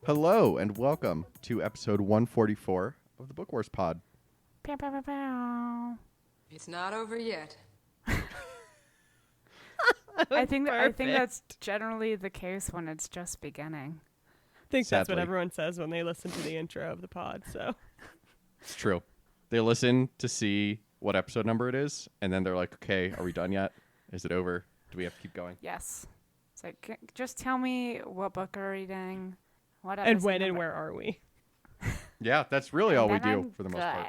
Hello and welcome to episode 144 of the Book Wars Pod. Pow, pow, pow, pow. It's not over yet. I think that's generally the case when it's just beginning. I think that's Sadly. what everyone says when they listen to the intro of the pod. So It's true. They listen to see what episode number it is, and then they're like, okay, are we done yet? Is it over? Do we have to keep going? Yes. It's like, just tell me what book we're reading, what and episode when and number. where are we? Yeah, that's really all we And then do I'm for the most part.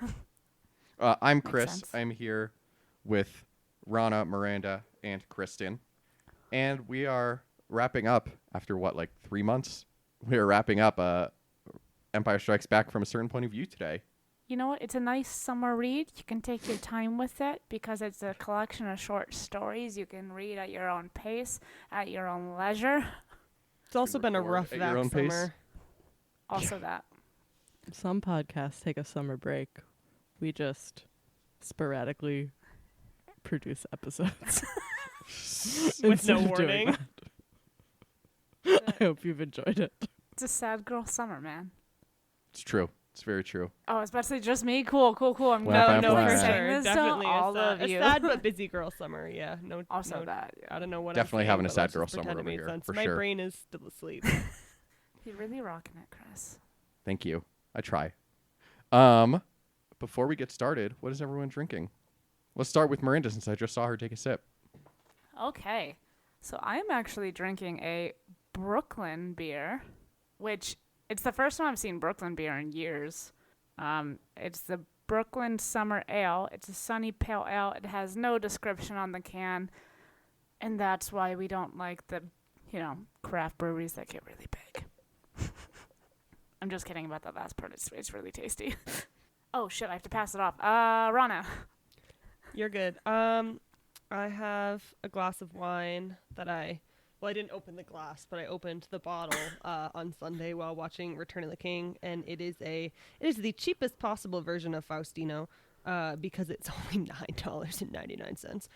good. I'm Makes Chris. sense. I'm here with Rana, Miranda, and Kristen. And we are wrapping up after, 3 months? We are wrapping up Empire Strikes Back from a certain point of view today. You know what? It's a nice summer read. You can take your time with it because it's a collection of short stories you can read at your own pace, at your own leisure. It's also been a record rough at your own vac pace. summer. Also that. Some podcasts take a summer break. We just sporadically produce episodes. With no Instead of doing warning. that. I hope you've enjoyed it. It's a sad girl summer, man. It's true. It's very true. Oh, I was about to say just me. Cool. I'm Well, No, Bam, for bam. saying sure. this to Definitely all a sad, of you. a sad but busy girl summer. Yeah, no. Also no, that. Yeah. I don't know what. Definitely I'm saying, having a but sad let's girl just pretend summer it over made here, sense. for My sure. brain is still asleep. You're really rocking it, Chris. Thank you. I try. Before we get started, what is everyone drinking? Let's start with Miranda since I just saw her take a sip. Okay. So I am actually drinking a Brooklyn beer, which it's the first time I've seen Brooklyn beer in years. It's the Brooklyn Summer Ale. It's a sunny pale ale. It has no description on the can, and that's why we don't like the, craft breweries that get really big. I'm just kidding about that last part. It's really tasty. Oh shit! I have to pass it off. Rana. You're good. I have a glass of wine that I didn't open the glass, but I opened the bottle on Sunday while watching Return of the King, and it is the cheapest possible version of Faustino because it's only $9.99.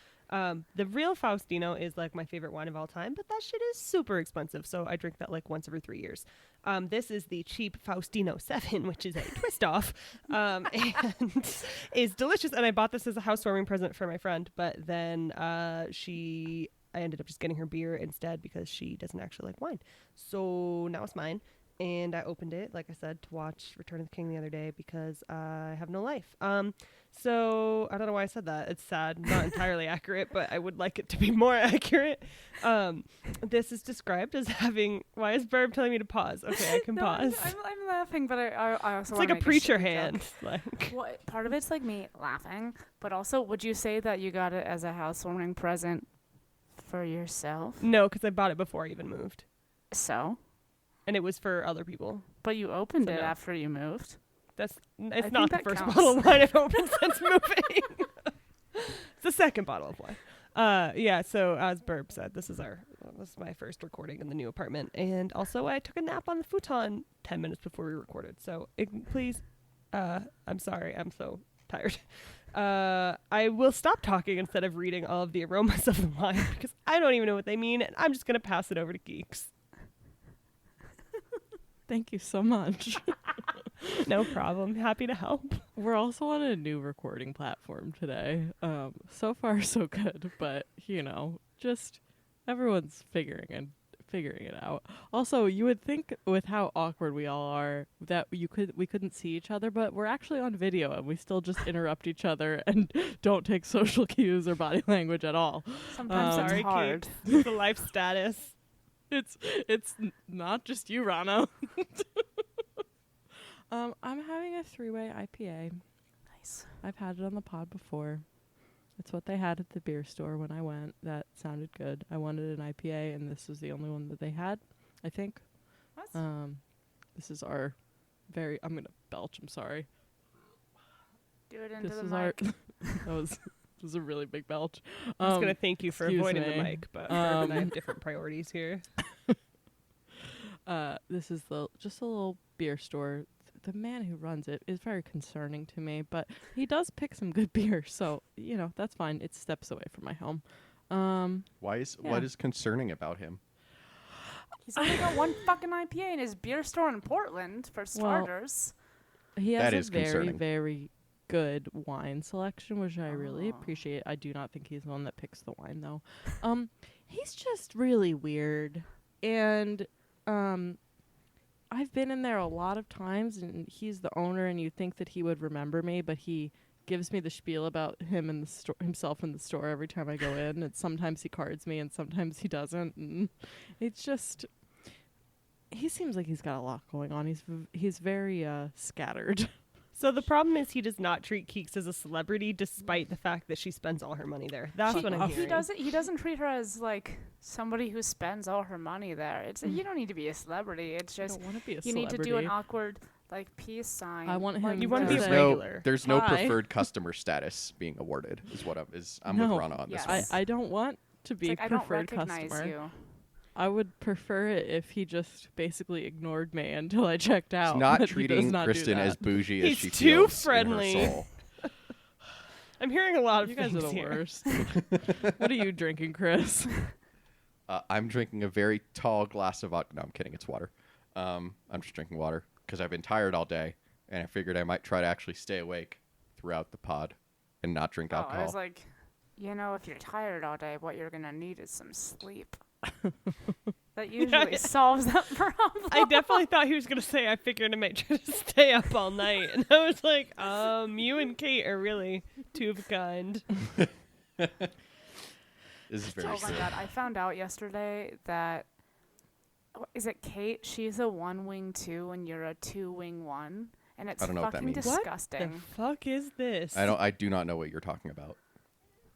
The real Faustino is like my favorite wine of all time, but that shit is super expensive, so I drink that like once every 3 years. This is the cheap Faustino 7, which is a twist off, and is delicious. And I bought this as a housewarming present for my friend, but then I ended up just getting her beer instead because she doesn't actually like wine. So now it's mine. And I opened it, like I said, to watch Return of the King the other day because I have no life. So I don't know why I said that. It's sad, not entirely accurate, but I would like it to be more accurate. This is described as having. Why is Burb telling me to pause? Okay, I can No, pause. I'm laughing, but I also It's like a preacher hand. Like Well, part of it's like me laughing, but also, would you say that you got it as a housewarming present for yourself? no, because I bought it before I even moved, So, and it was for other people. but you opened So it no. after you moved. It's think not the that first counts. bottle of wine I've opened since moving. It's the second bottle of wine. Yeah. So as Burb said, this is my first recording in the new apartment, and also I took a nap on the futon 10 minutes before we recorded. So please, I'm sorry, I'm so tired. I will stop talking instead of reading all of the aromas of the wine because I don't even know what they mean, and I'm just gonna pass it over to geeks. Thank you so much. No problem. Happy to help. We're also on a new recording platform today. So far so good, but just everyone's figuring it out. Also, you would think with how awkward we all are that we couldn't see each other, but we're actually on video and we still just interrupt each other and don't take social cues or body language at all. Sometimes Sorry, it's hard. Kate. The life status. It's not just you, Rana. I'm having a 3-way IPA. Nice. I've had it on the pod before. It's what they had at the beer store when I went. That sounded good. I wanted an IPA, and this was the only one that they had, I think. What? This is our I'm going to belch. I'm sorry. Do it into This the is mic. that was was a really big belch. I was gonna thank you for excuse avoiding me. the mic, but Herb and I have different priorities here. This is just a little beer store. The man who runs it is very concerning to me, but he does pick some good beer, so that's fine. It's steps away from my home. What is concerning about him? He's only got one fucking IPA in his beer store in Portland, for starters. He has That a is very, concerning. very good wine selection, which I really appreciate. I do not think he's the one that picks the wine, though. He's just really weird, and I've been in there a lot of times, and he's the owner, and you think that he would remember me, but he gives me the spiel about him in the himself in the store every time I go in, and sometimes he cards me, and sometimes he doesn't, and it's just. He seems like he's got a lot going on. He's very scattered. So the problem is he does not treat Keeks as a celebrity, despite the fact that she spends all her money there. That's what I'm hearing. He doesn't treat her as like somebody who spends all her money there. It's you don't need to be a celebrity. It's I just don't want to be a you celebrity. need to do an awkward like peace sign. I want him Like, You want to be a say- regular. There's no Hi. preferred customer status being awarded. I'm No. with Rana on this Yes. one. I don't want to It's be like, I don't preferred recognize customer. you. I would prefer it if he just basically ignored me until I checked out. He's not but he does treating not do Kristen that. as bougie He's as she too feels friendly. in her soul. I'm hearing a lot of You guys things are the here. worst. What are you drinking, Chris? I'm drinking a very tall glass of vodka. No, I'm kidding. It's water. I'm just drinking water because I've been tired all day, and I figured I might try to actually stay awake throughout the pod and not drink Oh, alcohol. I was like, if you're tired all day, what you're gonna need is some sleep. That usually solves that problem. I definitely thought he was going to say, I figured I might try to stay up all night. And I was like, you and Kate are really two of a kind. This is very Oh my silly. god! I found out yesterday that is it Kate? She's a 1-wing 2, and you're a 2-wing 1, and it's I don't know what that fucking means. What disgusting. the fuck is this? I do not know what you're talking about.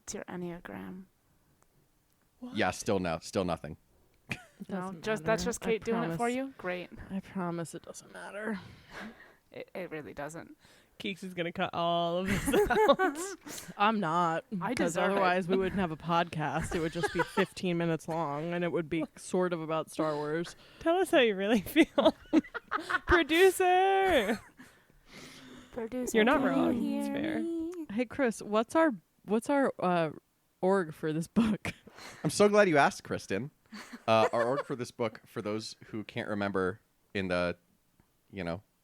It's your enneagram. What? Yeah, still nothing. No, Doesn't that's matter. just I Kate doing it for promise. you. Great. I promise it doesn't matter. It really doesn't. Keeks is going to cut all of this out. I'm not. I Because deserve it. otherwise we wouldn't have a podcast. It would just be 15 minutes long, and it would be sort of about Star Wars. Tell us how you really feel. Producer! Producer, You're not can you wrong. hear It's fair. me? Hey, Chris, what's our org for this book? I'm so glad you asked, Kristen. Our org for this book, for those who can't remember in the,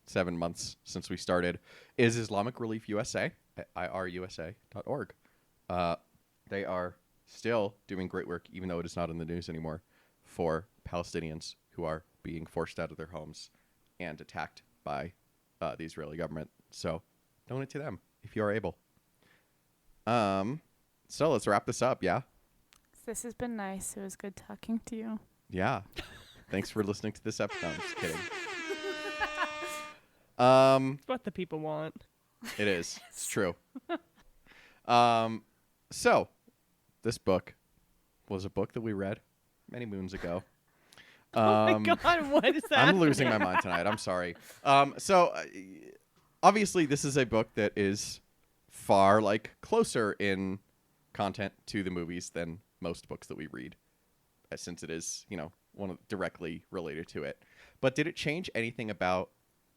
7 months since we started, is Islamic Relief USA at irusa.org. They are still doing great work, even though it is not in the news anymore, for Palestinians who are being forced out of their homes and attacked by the Israeli government. So donate to them if you are able. So let's wrap this up, yeah? This has been nice. It was good talking to you. Yeah. Thanks for listening to this episode. I'm just kidding. It's what the people want. It is. It's true. So this book was a book that we read many moons ago. Oh my god, what is that? I'm losing my mind tonight. I'm sorry. Obviously this is a book that is far closer in content to the movies than most books that we read, since it is, directly related to it. But did it change anything about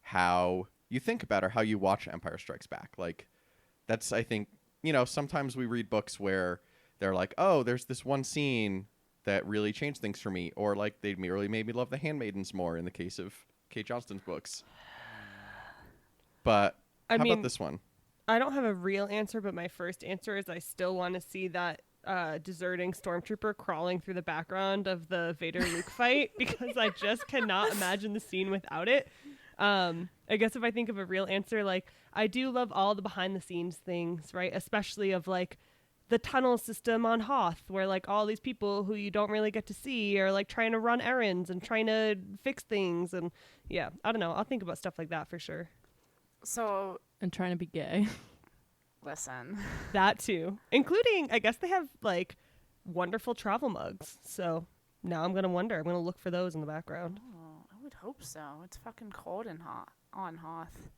how you think about or how you watch Empire Strikes Back? That's, I think, sometimes we read books where they're like, oh, there's this one scene that really changed things for me, or they really made me love the Handmaidens more in the case of Kate Johnston's books. But how about this one? I don't have a real answer, but my first answer is I still want to see that deserting stormtrooper crawling through the background of the Vader-Luke fight, because I just cannot imagine the scene without it. I guess if I think of a real answer, I do love all the behind-the-scenes things, right? Especially of the tunnel system on Hoth, where all these people who you don't really get to see are trying to run errands and trying to fix things, and yeah, I don't know. I'll think about stuff like that for sure. So, And trying to be gay. listen. That too, including I guess they have wonderful travel mugs. So now I'm gonna wonder. I'm gonna look for those in the background. Oh, I would hope so. It's fucking cold on Hoth.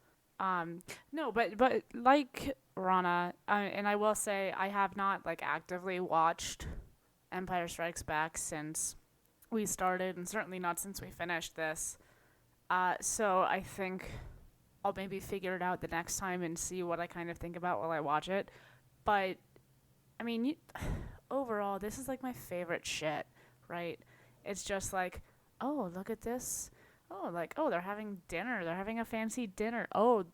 No, but like Rana, and I will say I have not like actively watched Empire Strikes Back since we started, and certainly not since we finished this. So I think I'll maybe figure it out the next time and see what I kind of think about while I watch it. But I mean, overall, this is like my favorite shit, right? It's just like, oh, look at this. Oh, like, oh, they're having dinner. They're having a fancy dinner. Oh,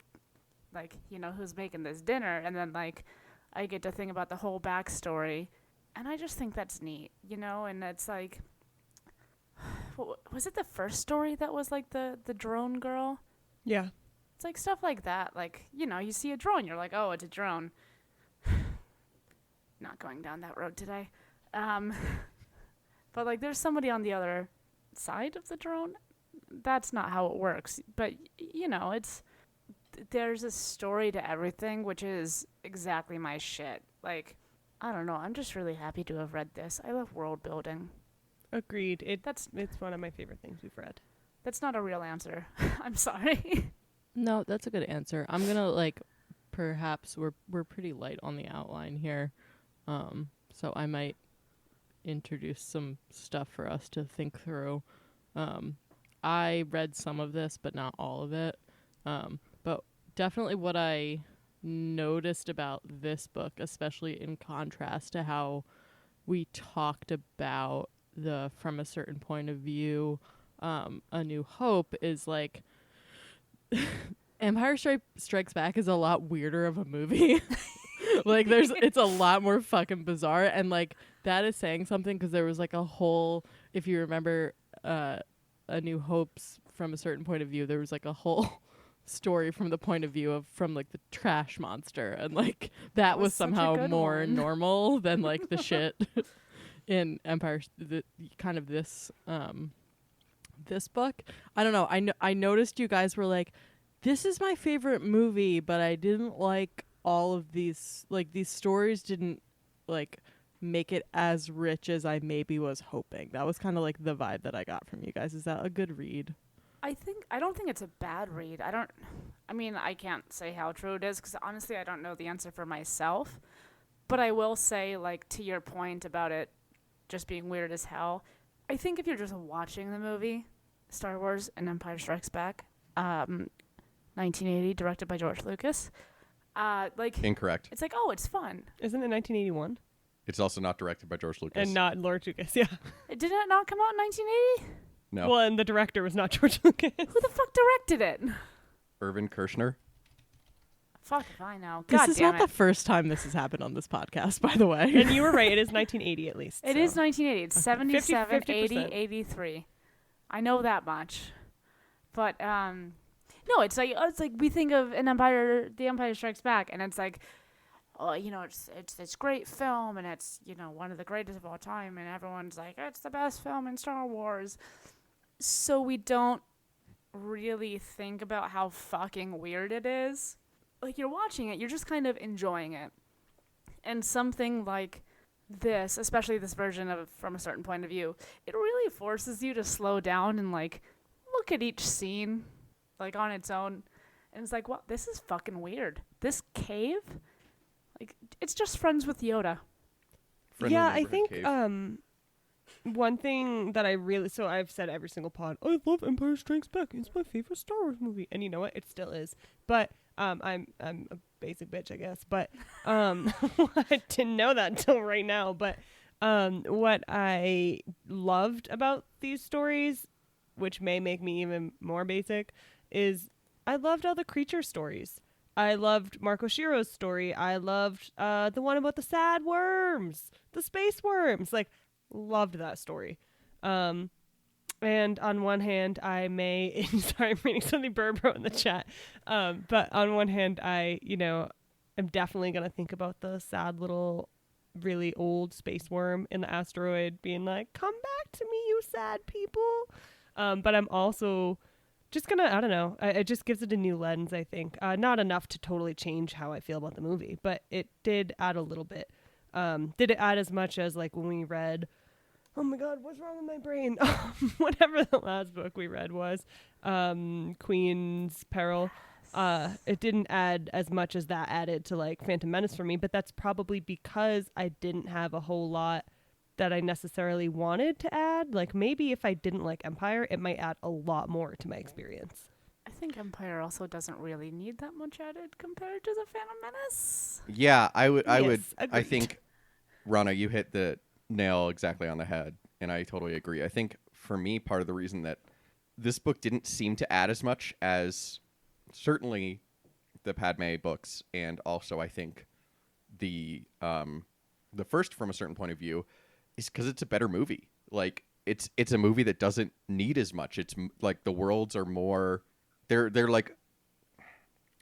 like, who's making this dinner? And then, like, I get to think about the whole backstory. And I just think that's neat, And it's like, was it the first story that was like the drone girl? Yeah. It's like stuff like that. Like, you see a drone, you're like, oh, it's a drone. Not going down that road today. But like, there's somebody on the other side of the drone. That's not how it works. But, there's a story to everything, which is exactly my shit. Like, I don't know. I'm just really happy to have read this. I love world building. Agreed. It's one of my favorite things we've read. That's not a real answer. I'm sorry. No, that's a good answer. I'm gonna perhaps we're pretty light on the outline here, so I might introduce some stuff for us to think through. I read some of this, but not all of it. But definitely what I noticed about this book, especially in contrast to how we talked about the From a Certain Point of View, A New Hope, is like Empire Strikes Back is a lot weirder of a movie. Like it's a lot more fucking bizarre, and like that is saying something, because there was like a whole, if you remember A New Hope's From a Certain Point of View, there was like a whole story from the point of view of like the trash monster, and like that was somehow more normal than like the shit in Empire, this book. I don't know. I noticed you guys were like, this is my favorite movie, but I didn't like all of these, like these stories didn't like make it as rich as I maybe was hoping. That was kind of like the vibe that I got from you guys. Is that a good read? I don't think it's a bad read. I can't say how true it is, because honestly I don't know the answer for myself. But I will say, like, to your point about it just being weird as hell, I think if you're just watching the movie Star Wars and Empire Strikes Back, 1980, directed by George Lucas, Incorrect. it's like, oh, it's fun. Isn't it 1981? It's also not directed by George Lucas. And not Lord Lucas, yeah. Did it not come out in 1980? No. Well, and the director was not George Lucas. Who the fuck directed it? Irvin Kershner. Fuck if I know. This God is damn not it. the first time this has happened on this podcast, by the way. And you were right. It is 1980 at least. It is 1980. It's 77, 80, 50%. 83. I know that much. But no, it's like we think of The Empire Strikes Back, and it's like, oh, it's this great film, and it's one of the greatest of all time, and everyone's like, it's the best film in Star Wars. So we don't really think about how fucking weird it is. Like, you're watching it, you're just kind of enjoying it. And something like this, especially this version of From a Certain Point of View, it really forces you to slow down and, like, look at each scene, like, on its own. And it's like, wow, this is fucking weird. This cave? Like, it's just friends with Yoda. Friendly Yeah, I neighborhood think cave. one thing that so I've said every single pod, I love Empire Strikes Back. It's my favorite Star Wars movie, and you know what? It still is. But I'm a basic bitch, I guess. But I didn't know that until right now. But what I loved about these stories, which may make me even more basic, is I loved all the creature stories. I loved Marco Shiro's story. I loved the one about the sad worms, the space worms. Like, loved that story. And on one hand, I may, sorry, I'm reading something Burb wrote in the chat. But on one hand, I, am definitely going to think about the sad little, really old space worm in the asteroid being like, come back to me, you sad people. But I'm also just going to, I don't know, it just gives it a new lens, I think. Not enough to totally change how I feel about the movie, but it did add a little bit. Did it add as much as, like, when we read, oh my God, what's wrong with my brain? Whatever the last book we read was, Queen's Peril. It didn't add as much as that added to like Phantom Menace for me, but that's probably because I didn't have a whole lot that I necessarily wanted to add. Like maybe if I didn't like Empire, it might add a lot more to my experience. I think Empire also doesn't really need that much added compared to the Phantom Menace. Yeah, I would. Yes, I agreed. think, Rana, you hit the nail exactly on the head, and I totally agree. I think for me, part of the reason that this book didn't seem to add as much as certainly the Padme books, and also I think the first, from a certain point of view, is because it's a better movie. Like it's a movie that doesn't need as much. It's like the worlds are more. They're like,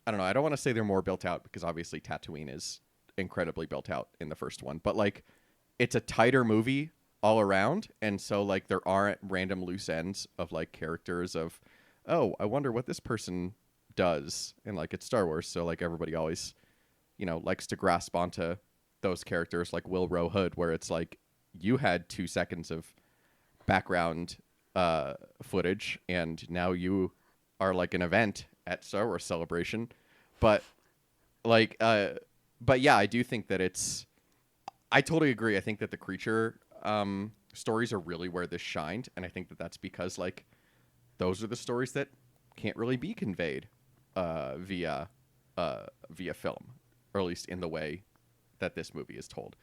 I don't know. I don't want to say they're more built out because obviously Tatooine is incredibly built out in the first one, but like it's a tighter movie all around, and so like there aren't random loose ends of like characters of, oh, I wonder what this person does, and like it's Star Wars, so like everybody always, likes to grasp onto those characters like Wilbur Hood, where it's like you had 2 seconds of background footage, and now you are like an event at Star Wars Celebration, but like but yeah, I do think that I totally agree. I think that the creature stories are really where this shined, and I think that that's because like those are the stories that can't really be conveyed via film, or at least in the way that this movie is told.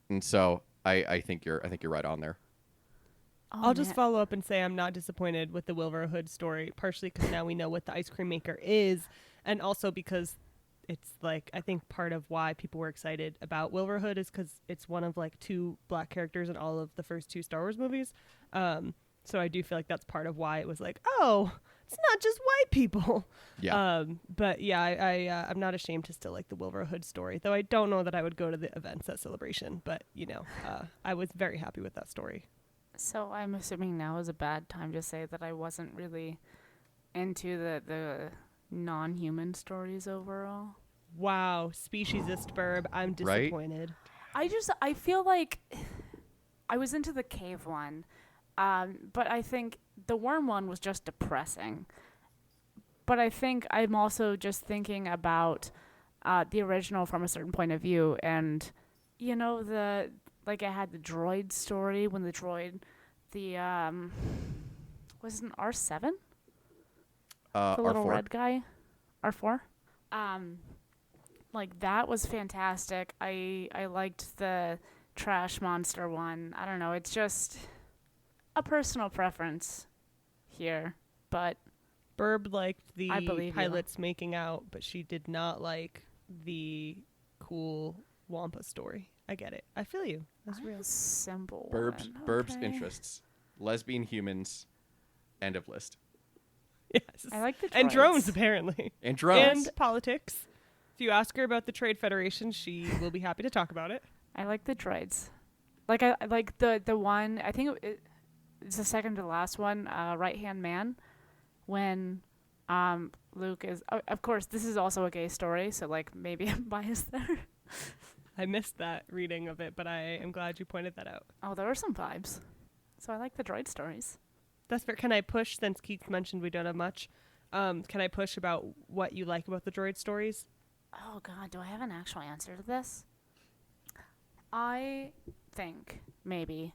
And so I think you're right on there. Oh, I'll just man. follow up and say I'm not disappointed with the Wilbur Hood story, partially because now we know what the ice cream maker is, and also because it's like I think part of why people were excited about Wilbur Hood is because it's one of like 2 black characters in all of the first 2 Star Wars movies. So I do feel like that's part of why it was like, oh, it's not just white people. Yeah. But yeah, I'm not ashamed to still like the Wilbur Hood story, though I don't know that I would go to the events at Celebration. But I was very happy with that story. So I'm assuming now is a bad time to say that I wasn't really into the non-human stories overall. Wow, speciesist burb. I'm Right? disappointed. I feel like I was into the cave one, but I think the worm one was just depressing. But I think I'm also just thinking about the original from a certain point of view, and I had the droid story when the droid, was it an R7? The little R4. red guy, R4. Like that was fantastic. I liked the trash monster one. I don't know. It's just a personal preference here, but Burb liked the I believe you. pilots making out, but she did not like the cool Wampa story. I get it. I feel you. That's I'm real. a simple Burb's woman, okay? interests: lesbian humans, end of list, Yes. I like the and drones droids. apparently. and drones. And politics. If you ask her about the Trade Federation, she will be happy to talk about it. I like the droids. Like I like the one. I think it's the second to last one. Right Hand Man, when Luke is. Of course, this is also a gay story, so like maybe I'm biased there. I missed that reading of it, but I am glad you pointed that out. Oh, there were some vibes. So I like the droid stories. That's fair. Can I push, since Keith mentioned we don't have much, can I push about what you like about the droid stories? Oh God, do I have an actual answer to this? I think maybe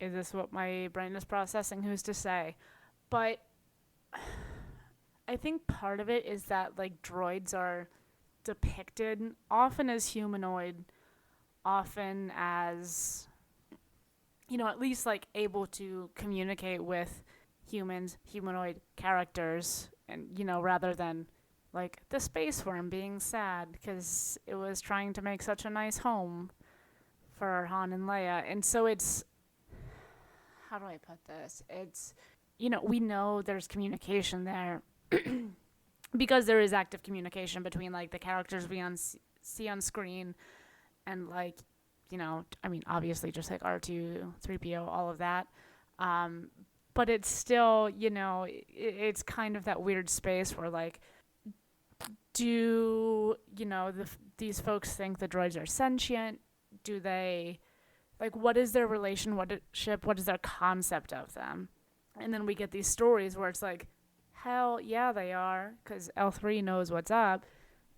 is this what my brain is processing? Who's to say? But I think part of it is that like droids are depicted often as humanoid, often as at least like able to communicate with humanoid characters, and rather than like the space worm being sad because it was trying to make such a nice home for Han and Leia. And so it's, how do I put this? It's, we know there's communication there because there is active communication between like the characters we see on screen and like, obviously just like R2, 3PO, all of that. But it's still, it's kind of that weird space where like, do these folks think the droids are sentient? Do they like, what is their relationship? What is their concept of them? And then we get these stories where it's like, hell yeah they are, because L3 knows what's up.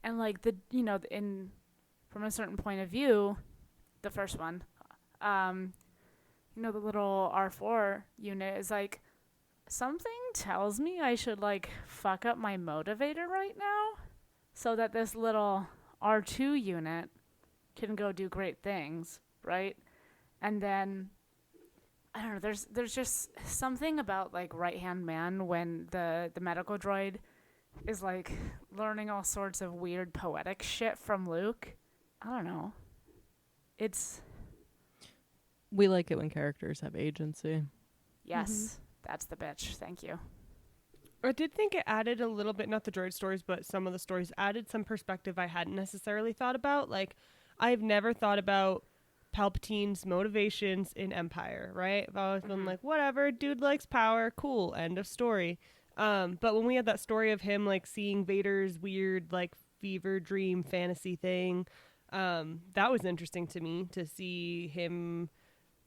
And like in from a certain point of view, the first one, the little R4 unit is like, something tells me I should like fuck up my motivator right now so that this little R2 unit can go do great things, right? And then I don't know, there's just something about like Right Hand Man when the medical droid is like learning all sorts of weird poetic shit from Luke. I don't know. We like it when characters have agency. Yes, that's the bitch. Thank you. I did think it added a little bit, not the droid stories, but some of the stories added some perspective I hadn't necessarily thought about. Like, I've never thought about Palpatine's motivations in Empire, right? I've always been like, whatever, dude likes power, cool, end of story. But when we had that story of him, like, seeing Vader's weird, like, fever dream fantasy thing, that was interesting to me, to see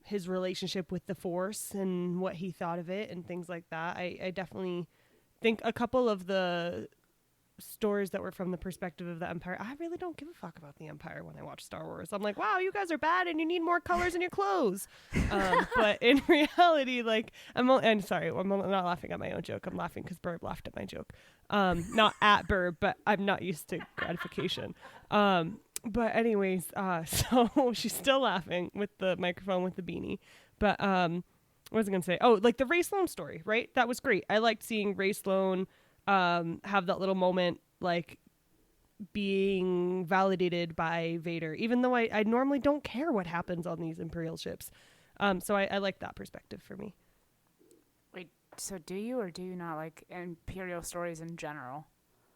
his relationship with the Force and what he thought of it and things like that. I definitely think a couple of the stories that were from the perspective of the Empire, I really don't give a fuck about the Empire when I watch Star Wars. I'm like, wow, you guys are bad and you need more colors in your clothes. But in reality, like, I'm sorry, I'm not laughing at my own joke. I'm laughing because Burb laughed at my joke. Not at Burb, but I'm not used to gratification. But anyways, so she's still laughing with the microphone with the beanie. But what was I going to say? Oh, like the Ray Sloan story, right? That was great. I liked seeing Ray Sloan have that little moment, like being validated by Vader, even though I normally don't care what happens on these Imperial ships. So I like that perspective for me. Wait, so do you or do you not like Imperial stories in general?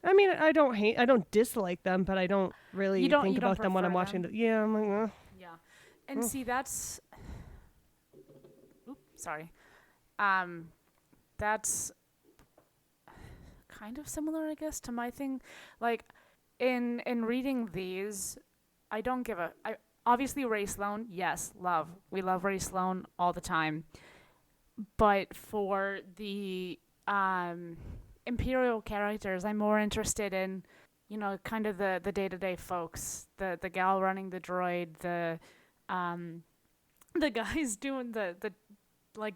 I mean, I don't dislike them, but I don't really think about them when I'm watching. Yeah, I'm like, yeah. And see, that's... Oops, sorry. That's kind of similar, I guess, to my thing. Like, in reading these, I don't give a... obviously, Ray Sloan, yes, love. We love Ray Sloan all the time. But for the Imperial characters, I'm more interested in, kind of the day-to-day folks. The gal running the droid, the guys doing the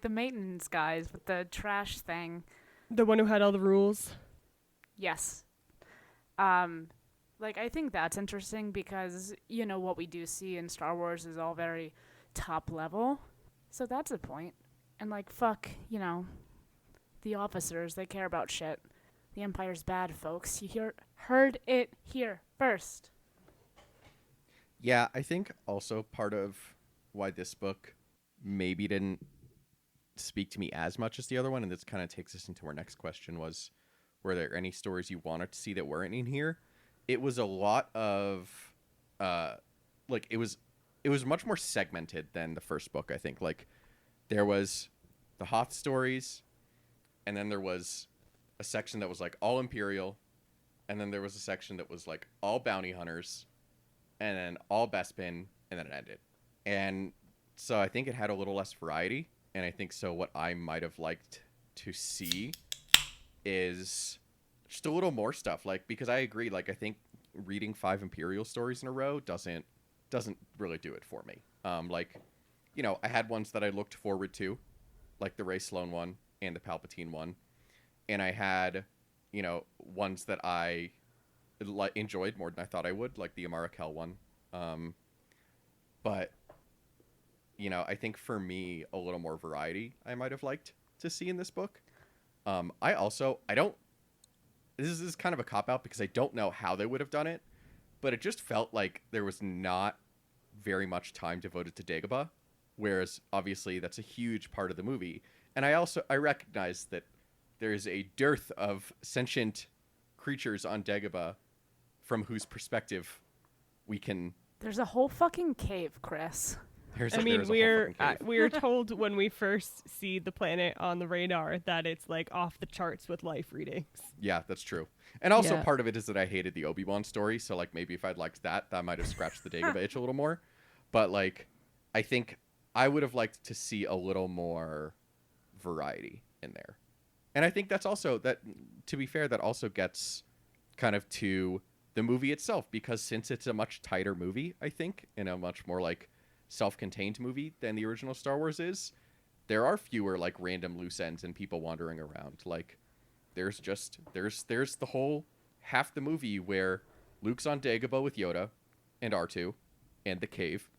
maintenance guys with the trash thing. the one who had all the rules. Yes. I think that's interesting because, what we do see in Star Wars is all very top level. So that's a point. And, fuck, the officers, they care about shit. The Empire's bad, folks. You heard it here first. Yeah, I think also part of why this book maybe didn't speak to me as much as the other one, and this kind of takes us into our next question, was, were there any stories you wanted to see that weren't in here? It was a lot of, it was much more segmented than the first book, I think. Like, there was the Hoth stories, and then there was a section that was, all Imperial, and then there was a section that was, all bounty hunters, and then all Bespin, and then it ended. And so I think it had a little less variety, and I think so what I might have liked to see is just a little more stuff, because I agree, I think reading 5 Imperial stories in a row doesn't really do it for me. I had ones that I looked forward to, like the Ray Sloan one and the Palpatine one, and I had, ones that I enjoyed more than I thought I would, like the Amara Kell one. But I think for me, a little more variety I might have liked to see in this book. This is kind of a cop-out because I don't know how they would have done it, but it just felt like there was not very much time devoted to Dagobah, whereas obviously that's a huge part of the movie. And I recognize that there is a dearth of sentient creatures on Dagobah from whose perspective we can... There's a whole fucking cave, Chris. We're told when we first see the planet on the radar that it's off the charts with life readings. Yeah, that's true. And also part of it is that I hated the Obi-Wan story, so maybe if I'd liked that might have scratched the Dagobah itch a little more. But I think I would have liked to see a little more variety in there. And I think that's also that, to be fair, that also gets kind of to the movie itself, because since it's a much tighter movie, I think, and a much more like self-contained movie than the original Star Wars is, there are fewer like random loose ends and people wandering around. Like there's the whole half the movie where Luke's on Dagobah with Yoda and R2 and the cave,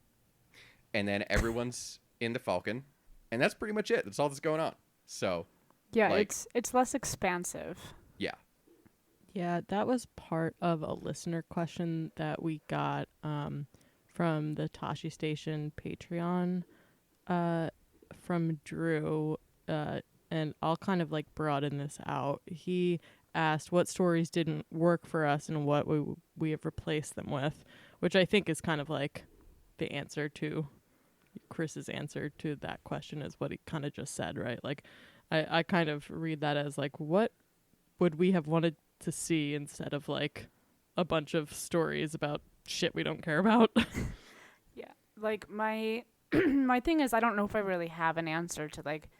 and then everyone's in the Falcon, and that's pretty much it. That's all that's going on. So Yeah, like, it's less expansive. yeah. Yeah, that was part of a listener question that we got from the Tashi Station Patreon from Drew, and I'll kind of like broaden this out. He asked what stories didn't work for us and what we have replaced them with, which I think is kind of like the answer to Chris's answer to that question is what he kind of just said, right? Like I kind of read that as like, what would we have wanted to see instead of like a bunch of stories about shit we don't care about? Yeah, like my my thing is I don't know if I really have an answer to like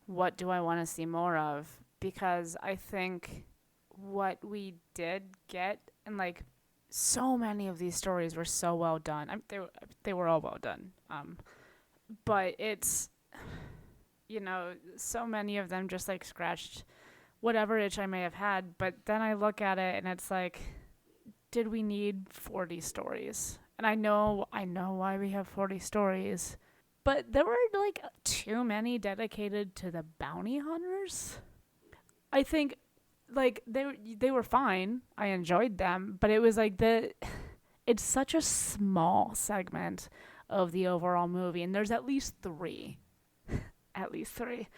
what do I want to see more of, because I think what we did get, and like so many of these stories were so well done. They were all well done. But it's, you know, so many of them just like scratched whatever itch I may have had. But then I look at it and it's like, did we need 40 stories? And I know why we have 40 stories, but there were like too many dedicated to the bounty hunters. I think like they were fine. I enjoyed them, but it was like it's such a small segment of the overall movie, and there's at least 3. At least 3.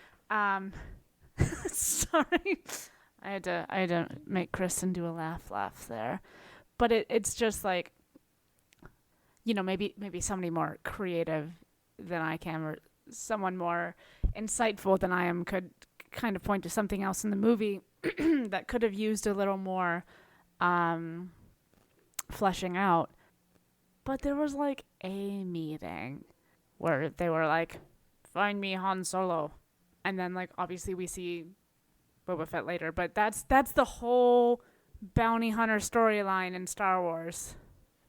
Sorry. I had to make Kristen do a laugh there. But it's just like, you know, maybe somebody more creative than I can, or someone more insightful than I am, could kind of point to something else in the movie that could have used a little more fleshing out. But there was like a meeting where they were like, find me Han Solo. And then like obviously we see Boba Fett later, but that's the whole bounty hunter storyline in Star Wars.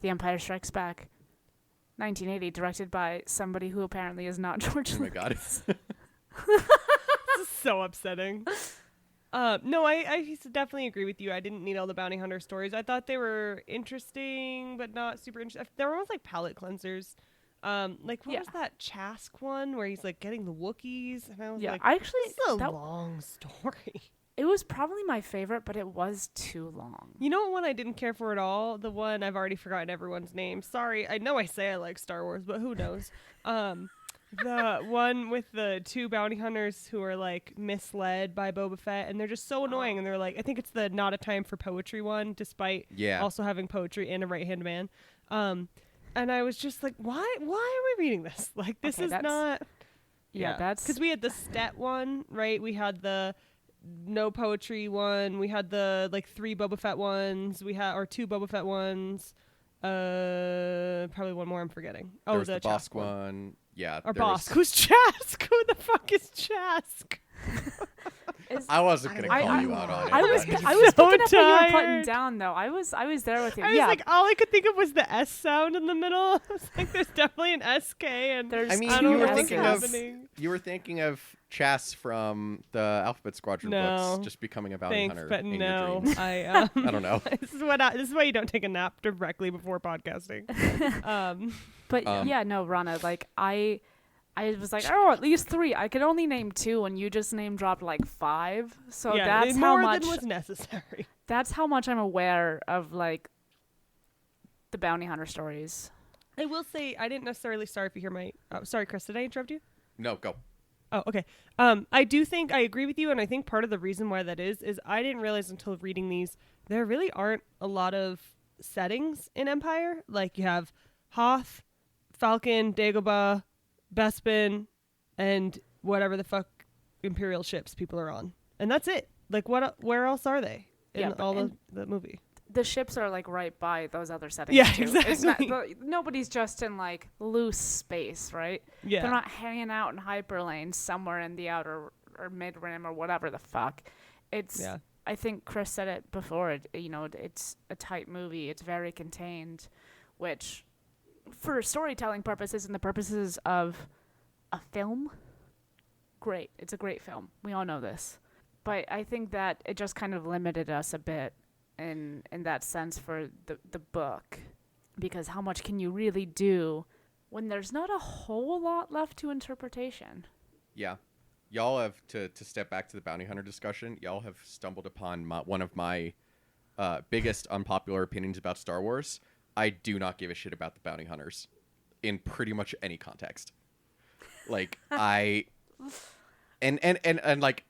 The Empire Strikes Back. 1980, directed by somebody who apparently is not George Oh my God. Lucas. This is so upsetting. No, I definitely agree with you. I didn't need all the bounty hunter stories. I thought they were interesting, but not super interesting. They were almost like palate cleansers. Like what was that Chask one where he's like getting the Wookiees? And I was like, I actually, this is a long story. It was probably my favorite, but it was too long. You know what one I didn't care for at all? The one I've already forgotten everyone's name. Sorry, I know I say I like Star Wars, but who knows? The one with the 2 bounty hunters who are like misled by Boba Fett, and they're just so annoying. And they're like, I think it's the Not a Time for Poetry one, despite also having poetry and a right-hand man. And I was just like, why are we reading this? Like, this is not. Yeah, that's because we had the Stet one, right? We had the no poetry one. We had the like 3 Boba Fett ones. We had 2 Boba Fett ones. Probably one more I'm forgetting. Oh, There's the Chask Bosk one. Yeah. Or Bosk. Who's Chask? Who the fuck is Chask? I wasn't gonna call you out on it. I was so picking up what you were putting tired. down though. I was there with you. I was like, all I could think of was the S sound in the middle. I was like, there's definitely an SK, and there's. I mean, two you were S's. thinking of Chas from the Alphabet Squadron books, just becoming a bounty hunter. But in no, your dreams. I don't know. This is why you don't take a nap directly before podcasting. But yeah, no, Rana, like I was like, oh, at least 3. I could only name 2, and you just name dropped like 5. So that's how much than was necessary. That's how much I'm aware of like the bounty hunter stories. I will say I didn't necessarily. Sorry if you hear my. Sorry, Chris. Did I interrupt you? No, go. Oh, okay. I do think I agree with you, and I think part of the reason why that is I didn't realize until reading these there really aren't a lot of settings in Empire. Like you have Hoth, Falcon, Dagobah, Bespin, and whatever the fuck Imperial ships people are on, and that's it. Like where else are they in the movie? The ships are like right by those other settings. Yeah, too. exactly. It's not, nobody's just in like loose space, right? Yeah, they're not hanging out in hyperlanes somewhere in the outer or mid-rim or whatever the fuck. It's Yeah. I think Chris said it before. It's a tight movie. It's very contained, which, for storytelling purposes and the purposes of a film, great. It's a great film. We all know this, but I think that it just kind of limited us a bit in that sense for the book, because how much can you really do when there's not a whole lot left to interpretation? Yeah. Y'all have, to step back to the bounty hunter discussion, y'all have stumbled upon one of my biggest unpopular opinions about Star Wars. I do not give a shit about the bounty hunters in pretty much any context. Like, and like,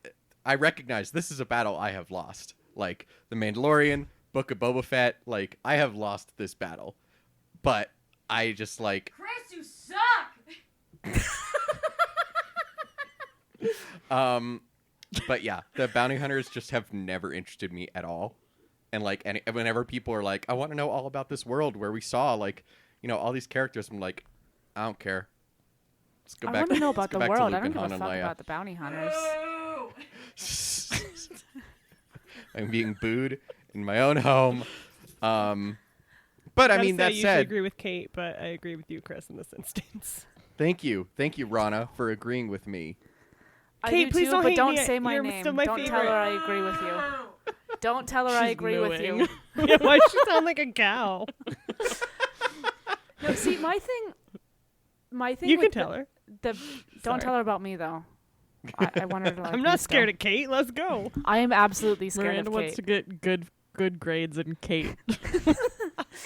I recognize this is a battle I have lost. Like, The Mandalorian, Book of Boba Fett, like, I have lost this battle. But I just, like... Chris, you suck! But yeah, the bounty hunters just have never interested me at all. And like, whenever people are like, I want to know all about this world where we saw, like, you know, all these characters, I'm like, I don't care. Let's go I back. want to know let's about go the back to world. I Luke don't and give a Han and fuck Leia. about the bounty hunters. I'm being booed in my own home. But I Gotta mean, say, that I usually said, agree with Kate, but I agree with you, Chris, in this instance. thank you, Rana, for agreeing with me. I Kate, do please too, don't but hate don't me. say my You're name. still my Don't tell favorite. her I agree with you. Don't tell her I She's agree with you. mooing. Yeah, why does she sound like a cow? No, see, my thing You can with tell her. don't Sorry. tell her about me though. I want her to like I'm me not still. scared of Kate. Let's go. I am absolutely scared Miranda of wants Kate. to get good grades in Kate.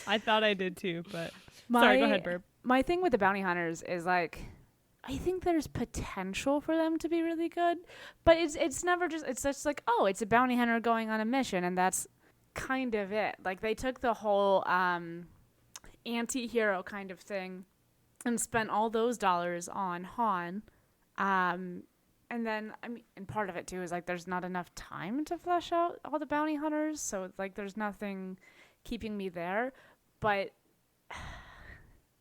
I thought I did too, but My, sorry. Go ahead, Burb. My thing with the bounty hunters is like, I think there's potential for them to be really good, but it's never just, it's just like, oh, it's a bounty hunter going on a mission, and that's kind of it. Like, they took the whole anti-hero kind of thing and spent all those dollars on Han, and then, I mean, and part of it too is like there's not enough time to flesh out all the bounty hunters, so it's like there's nothing keeping me there. But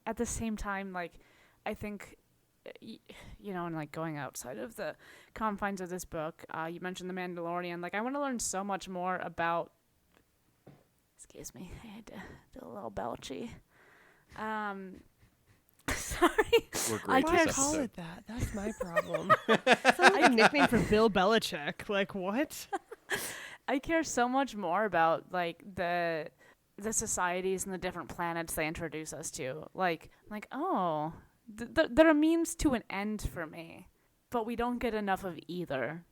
at the same time, like, I think, you know, and like going outside of the confines of this book, you mentioned The Mandalorian. Like, I want to learn so much more about. Excuse me, I had to do a little belchy. Sorry. We're I great can't this call episode. it that. That's my problem. Sounds like a nickname for Bill Belichick. Like what? I care so much more about like the societies and the different planets they introduce us to. Like oh, there are means to an end for me, but we don't get enough of either.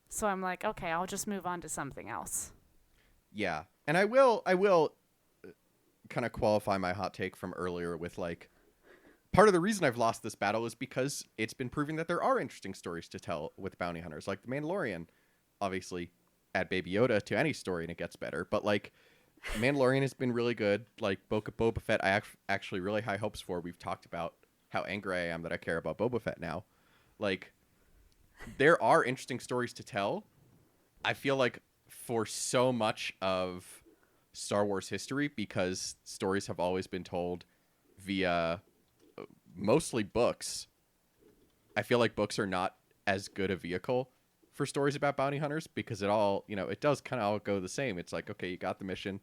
So I'm like, okay, I'll just move on to something else. Yeah, and I will kind of qualify my hot take from earlier with like, part of the reason I've lost this battle is because it's been proving that there are interesting stories to tell with bounty hunters, like The Mandalorian. Obviously, add Baby Yoda to any story and it gets better, but like, Mandalorian has been really good. Like Boba Fett, I actually really high hopes for. We've talked about how angry I am that I care about Boba Fett now. Like, there are interesting stories to tell. I feel like for so much of Star Wars history, because stories have always been told via mostly books, I feel like books are not as good a vehicle for stories about bounty hunters, because it all, you know, it does kind of all go the same. It's like, okay, you got the mission,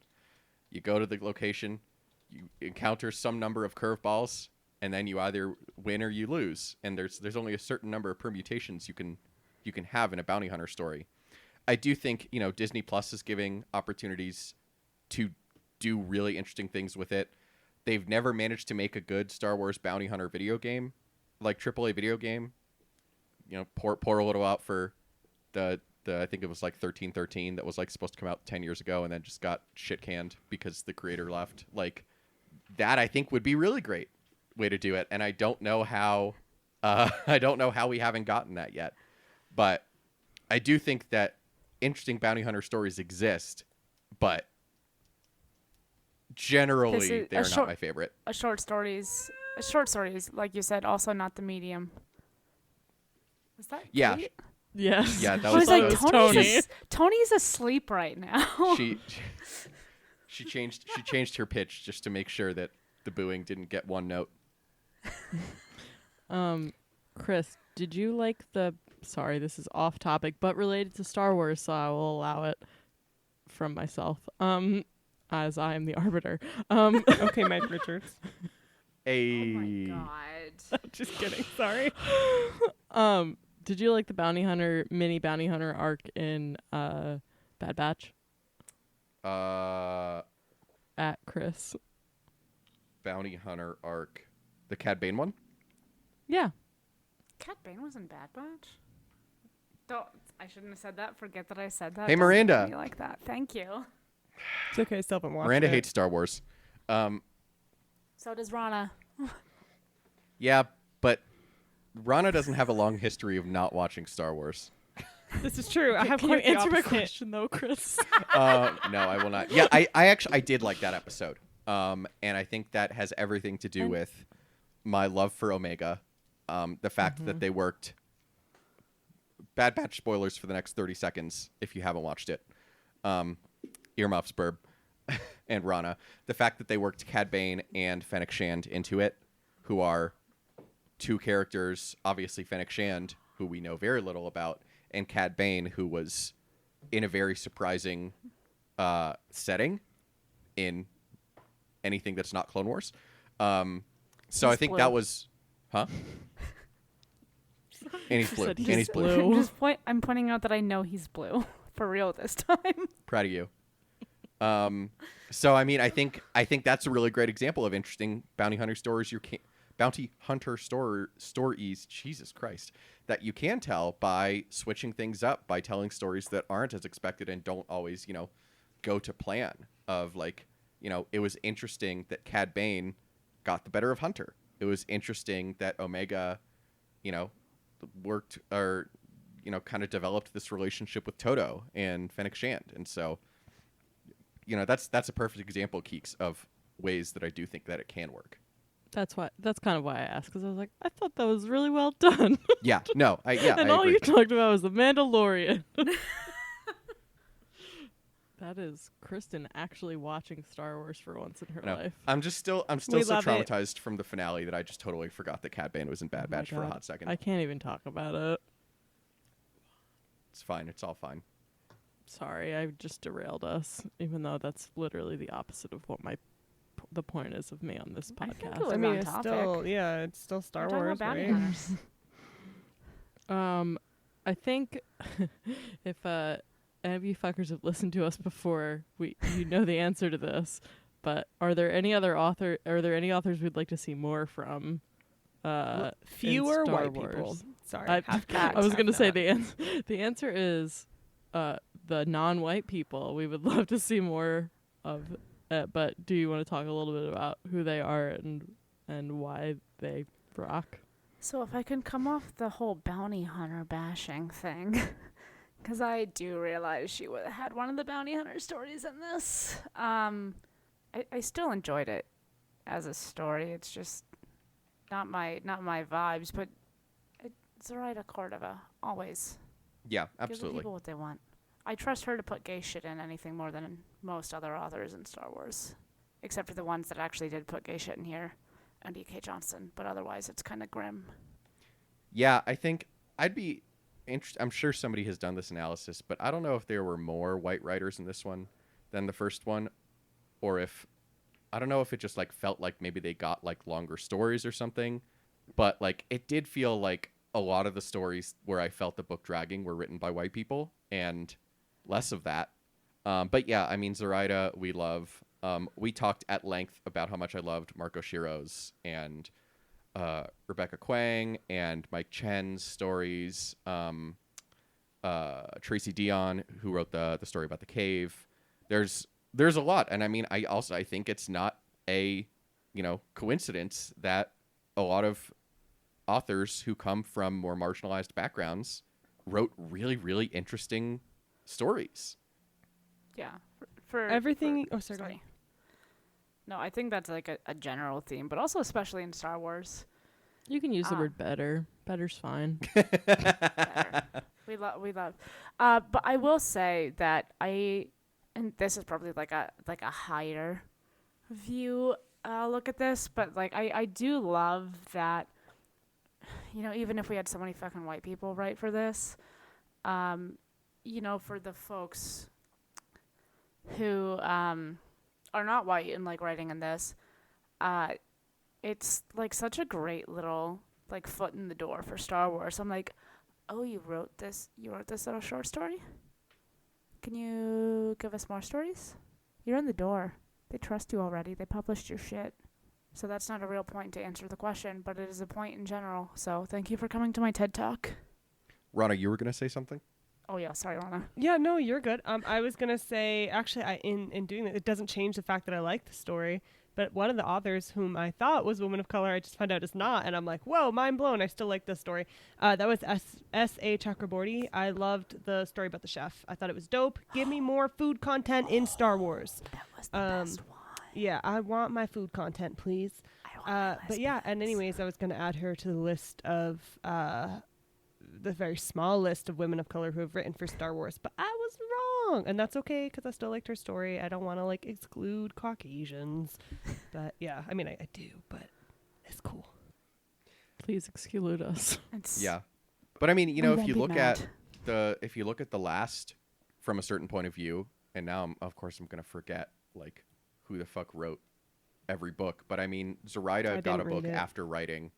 you go to the location, you encounter some number of curveballs, and then you either win or you lose. And there's only a certain number of permutations you can have in a bounty hunter story. I do think, you know, Disney Plus is giving opportunities to do really interesting things with it. They've never managed to make a good Star Wars bounty hunter video game, like AAA video game. You know, pour a little out for the I think it was like 1313 that was like supposed to come out 10 years ago and then just got shit canned because the creator left. Like, that I think would be really great way to do it, and I don't know how we haven't gotten that yet. But I do think that interesting bounty hunter stories exist, but generally they're not my favorite. A short stories, like you said, also not the medium. Was that Yeah. Kate? Yes. Yeah, that I was was like, Tony. Tony's asleep right now. She changed her pitch just to make sure that the booing didn't get one note. Chris, did you like the? Sorry, this is off topic, but related to Star Wars, so I will allow it from myself. As I am the arbiter. Okay, Mike Richards. Oh my god. Just kidding. Sorry. Did you like the mini bounty hunter arc in Bad Batch? At Chris. Bounty Hunter arc, the Cad Bane one. Yeah. Cat Bane was in Bad Batch? Don't. I shouldn't have said that. Forget that I said that. Hey, Don't look at Miranda. me like that. Thank you. It's okay. I still haven't watched Miranda it. hates Star Wars. So does Rana. Yeah, but Rana doesn't have a long history of not watching Star Wars. This is true. I have Can you quite the answer my opposite. question though, Chris? No, I will not. Yeah, I did like that episode. And I think that has everything to do with my love for Omega. The fact that they worked. Bad Batch spoilers for the next 30 seconds if you haven't watched it. Earmuffs, Burb, and Rana. The fact that they worked Cad Bane and Fennec Shand into it, who are two characters, obviously Fennec Shand, who we know very little about, and Cad Bane, who was in a very surprising setting in anything that's not Clone Wars. So He's I think blue. that was... Huh? And he's blue. Said And he's he's blue. blue. I'm pointing out that I know he's blue. For real this time. Proud of you. So I mean, I think that's a really great example of interesting bounty hunter stories. Stories. Jesus Christ, that you can tell by switching things up, by telling stories that aren't as expected and don't always, go to plan. Of like, it was interesting that Cad Bane got the better of Hunter. It was interesting that Omega, worked or kind of developed this relationship with Toto and Fennec Shand. And so, that's a perfect example, Keeks, of ways that I do think that it can work. That's kind of why I asked, because I was like, I thought that was really well done. Yeah, no, I And all agree. you talked about was the Mandalorian. That is Kristen actually watching Star Wars for once in her No, life. I'm still We so love it. traumatized from the finale that I just totally forgot that Cad Bane was in Bad Oh my Batch for a God. hot second. I can't even talk about it. It's fine. It's all fine. Sorry, I just derailed us, even though that's literally the opposite of what the point is of me on this I think it podcast. was I mean, on it's topic. still, it's still Star We're talking Wars, about bounty right? hunters. I think if any of you fuckers have listened to us before, you know the answer to this. But are there any authors we'd like to see more from? Fewer Star white Wars? people. Sorry. I half was half gonna say not. the answer is the non-white people. We would love to see more of it. But do you want to talk a little bit about who they are and why they rock? So if I can come off the whole bounty hunter bashing thing, because I do realize she had one of the bounty hunter stories in this. I still enjoyed it as a story. It's just not my vibes, but Zoraida Cordova always Yeah, gives the absolutely. people what they want. I trust her to put gay shit in anything more than most other authors in Star Wars, except for the ones that actually did put gay shit in here, and E.K. Johnston. But otherwise, it's kind of grim. Yeah, I think I'd be interested. I'm sure somebody has done this analysis, but I don't know if there were more white writers in this one than the first one, or if I don't know if it just like felt like maybe they got like longer stories or something. But like it did feel like a lot of the stories where I felt the book dragging were written by white people, and less of that. But yeah, I mean, Zoraida, we love. We talked at length about how much I loved Marco Shiro's and Rebecca Quang and Mike Chen's stories. Tracy Dion, who wrote the story about the cave. There's a lot, and I mean, I think it's not a coincidence that a lot of authors who come from more marginalized backgrounds wrote really, really interesting stories. Yeah. For Everything. for- Oh, sorry. go ahead. No, I think that's like a general theme, but also especially in Star Wars. You can use the word better. Better's fine. Better. we love. But I will say that and this is probably like a higher view look at this, but like I do love that, even if we had so many fucking white people write for this, for the folks who are not white and like writing in this, it's like such a great little like foot in the door for Star Wars. I'm like, oh, you wrote this little short story? Can you give us more stories? You're in the door. They trust you already. They published your shit. So that's not a real point to answer the question, but it is a point in general. So thank you for coming to my TED Talk. Rana, you were going to say something? Oh, yeah. Sorry, Rana. Yeah, no, you're good. I was gonna say, actually, in doing that, it doesn't change the fact that I like the story. But one of the authors whom I thought was a woman of color, I just found out is not, and I'm like, whoa, mind blown. I still like this story. That was S.A. Chakraborty. I loved the story about the chef. I thought it was dope. Give me more food content in Star Wars. That was the best one. Yeah, I want my food content, please. But yeah, and anyways, I was gonna add her to the list of the very small list of women of color who have written for Star Wars, but I was wrong, and that's okay because I still liked her story. I don't want to like exclude Caucasians, but yeah, I mean I do, but it's cool. Please exclude us. Yeah, but I mean, We if won't you be look mad. at the last from a certain point of view, and now I'm gonna forget like who the fuck wrote every book, but I mean Zoraida I got a didn't read book it. after writing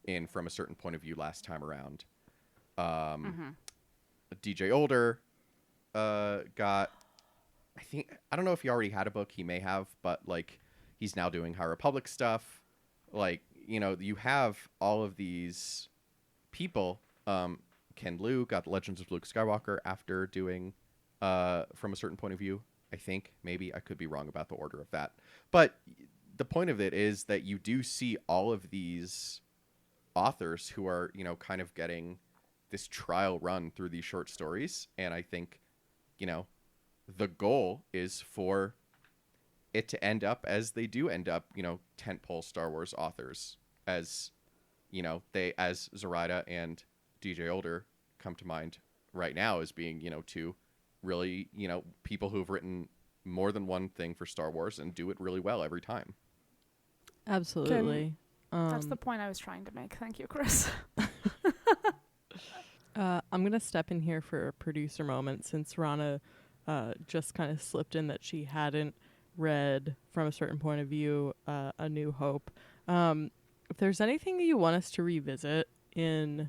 in From a Certain Point of View last time around. DJ Older got, I don't know if he already had a book, he may have, but like he's now doing High Republic stuff. Like, you have all of these people. Ken Liu got Legends of Luke Skywalker after doing From a Certain Point of View. I think, maybe I could be wrong about the order of that, but the point of it is that you do see all of these authors who are, kind of getting this trial run through these short stories. And I think, the goal is for it to end up as they do end up, tentpole Star Wars authors, as, as Zoraida and DJ Older come to mind right now as being, two really, people who've written more than one thing for Star Wars and do it really well every time. Absolutely. That's the point I was trying to make. Thank you, Chris. I'm going to step in here for a producer moment since Rana just kind of slipped in that she hadn't read From a Certain Point of View, A New Hope. If there's anything that you want us to revisit in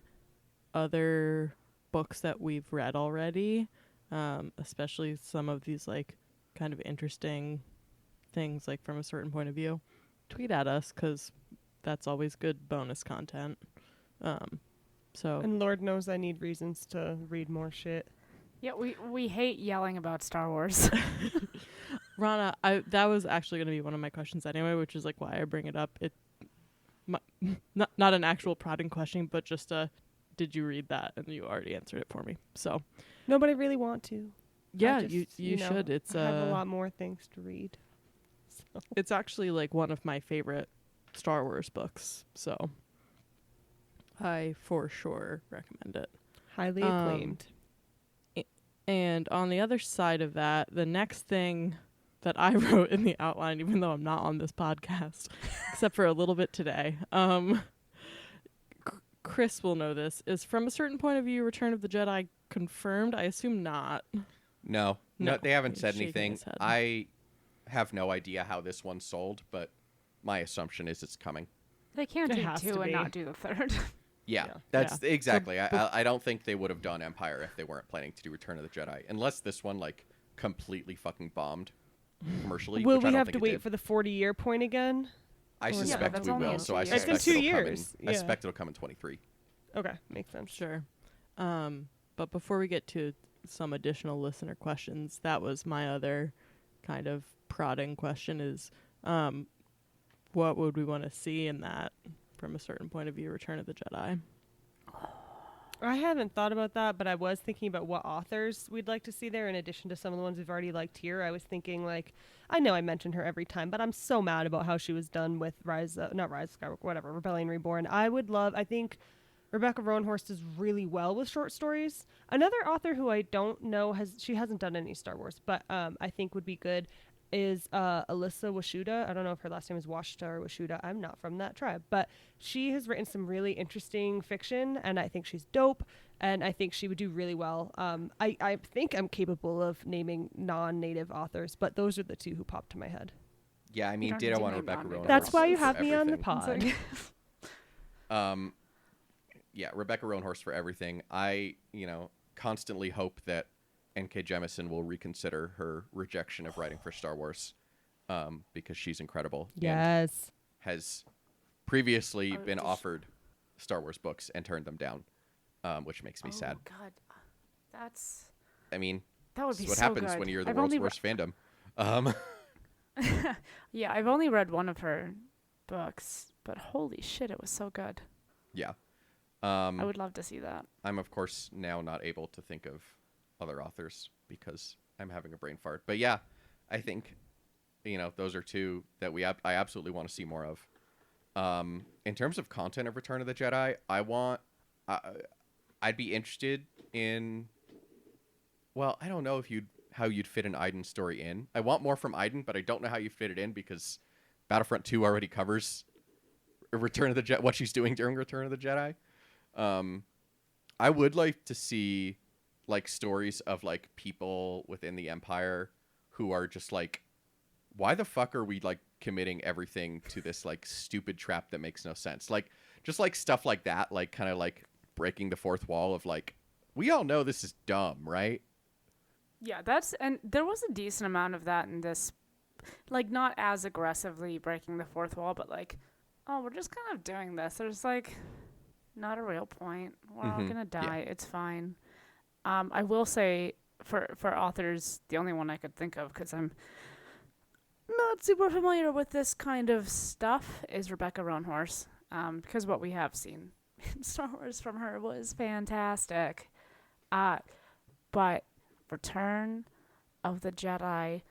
other books that we've read already, especially some of these like kind of interesting things like From a Certain Point of View, tweet at us because that's always good bonus content. So And Lord knows I need reasons to read more shit. Yeah, we hate yelling about Star Wars. Rana, that was actually going to be one of my questions anyway, which is like why I bring it up. Not an actual prodding question, but just did you read that? And you already answered it for me. So No, but I really want to. yeah, I just, you should. It's I have a lot more things to read. So. It's actually like one of my favorite Star Wars books. So I for sure recommend it. Highly acclaimed. And on the other side of that, the next thing that I wrote in the outline, even though I'm not on this podcast, except for a little bit today, Chris will know this, is From a Certain Point of View, Return of the Jedi confirmed? I assume not. No, No, they haven't he's said shaking anything. his head. I have no idea how this one sold, but my assumption is it's coming. They can't It do has two to and be. not do the third. Yeah, Yeah. that's Yeah. exactly. I don't think they would have done Empire if they weren't planning to do Return of the Jedi, unless this one like completely fucking bombed commercially. Will which I we don't have think to it wait did. for the 40-year point again? I Or- Yeah, suspect that's we only will. in So 2 I years. suspect It's in 2 it'll come years, I yeah. suspect it'll come in 23. Okay, makes sense. Sure. But before we get to some additional listener questions, that was my other kind of prodding question is, what would we want to see in that From a Certain Point of View, Return of the Jedi? I haven't thought about that, but I was thinking about what authors we'd like to see there in addition to some of the ones we've already liked here. I was thinking, like, I know I mention her every time, but I'm so mad about how she was done with not Rise of Skywalker, whatever, Rebellion Reborn. I think Rebecca Roanhorst does really well with short stories. Another author who I don't know she hasn't done any Star Wars, but I think would be good is Alyssa Washuda. I don't know if her last name is Washita or Washuda. I'm not from that tribe, but she has written some really interesting fiction, and I think she's dope, and I think she would do really well. I think I'm capable of naming non-native authors, but those are the two who popped to my head. Yeah, I mean, don't ditto need to on name Rebecca non-native Rowan. That's why you for have me on the everything. pod. Yeah, Rebecca Roanhorse for everything. I, constantly hope that N.K. Jemisin will reconsider her rejection of writing for Star Wars, because she's incredible. And Yes. has previously Oh, been does she- offered Star Wars books and turned them down, which makes me sad. God, that's I mean, that would this be is what so happens good. when you're the I've world's only worst fandom. Yeah, I've only read one of her books, but holy shit, it was so good. Yeah. I would love to see that. I'm, of course, now not able to think of other authors because I'm having a brain fart. But yeah, I think, those are two that I absolutely want to see more of. In terms of content of Return of the Jedi, I'd be interested in, well, I don't know how you'd fit an Iden story in. I want more from Iden, but I don't know how you fit it in because Battlefront 2 already covers Return of the Jedi, what she's doing during Return of the Jedi. I would like to see like stories of like people within the Empire who are just like, why the fuck are we like committing everything to this like stupid trap that makes no sense? Like just like stuff like that, like kind of like breaking the fourth wall of like, we all know this is dumb, right? Yeah, and there was a decent amount of that in this, like not as aggressively breaking the fourth wall, but like, oh, we're just kind of doing this. There's like not a real point. We're all Mhm, gonna yeah. die. It's fine. I will say for authors, the only one I could think of because I'm not super familiar with this kind of stuff is Rebecca Roanhorse. Because what we have seen in Star Wars from her was fantastic. But Return of the Jedi,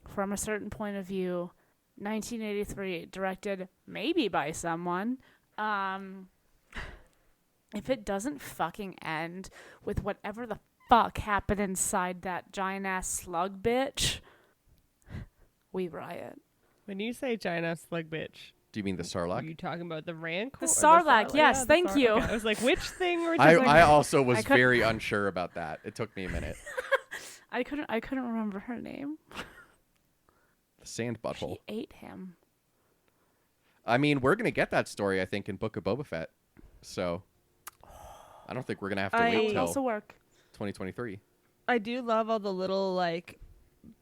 from a certain point of view, 1983, directed maybe by someone. If it doesn't fucking end with whatever the fuck happened inside that giant ass slug bitch, we riot. When you say giant slug bitch, Do you mean the are Sarlacc? you talking about the Rancor? The or Sarlacc, yes, the thank you. Okay, I was like, which thing were I, just I also was I couldn't- very unsure about that. It took me a minute. I couldn't remember her name. The sand butthole. She ate him. I mean, we're going to get that story, I think, in Book of Boba Fett. So I don't think we're going to have to I- wait That would till also work. 2023. I do love all the little like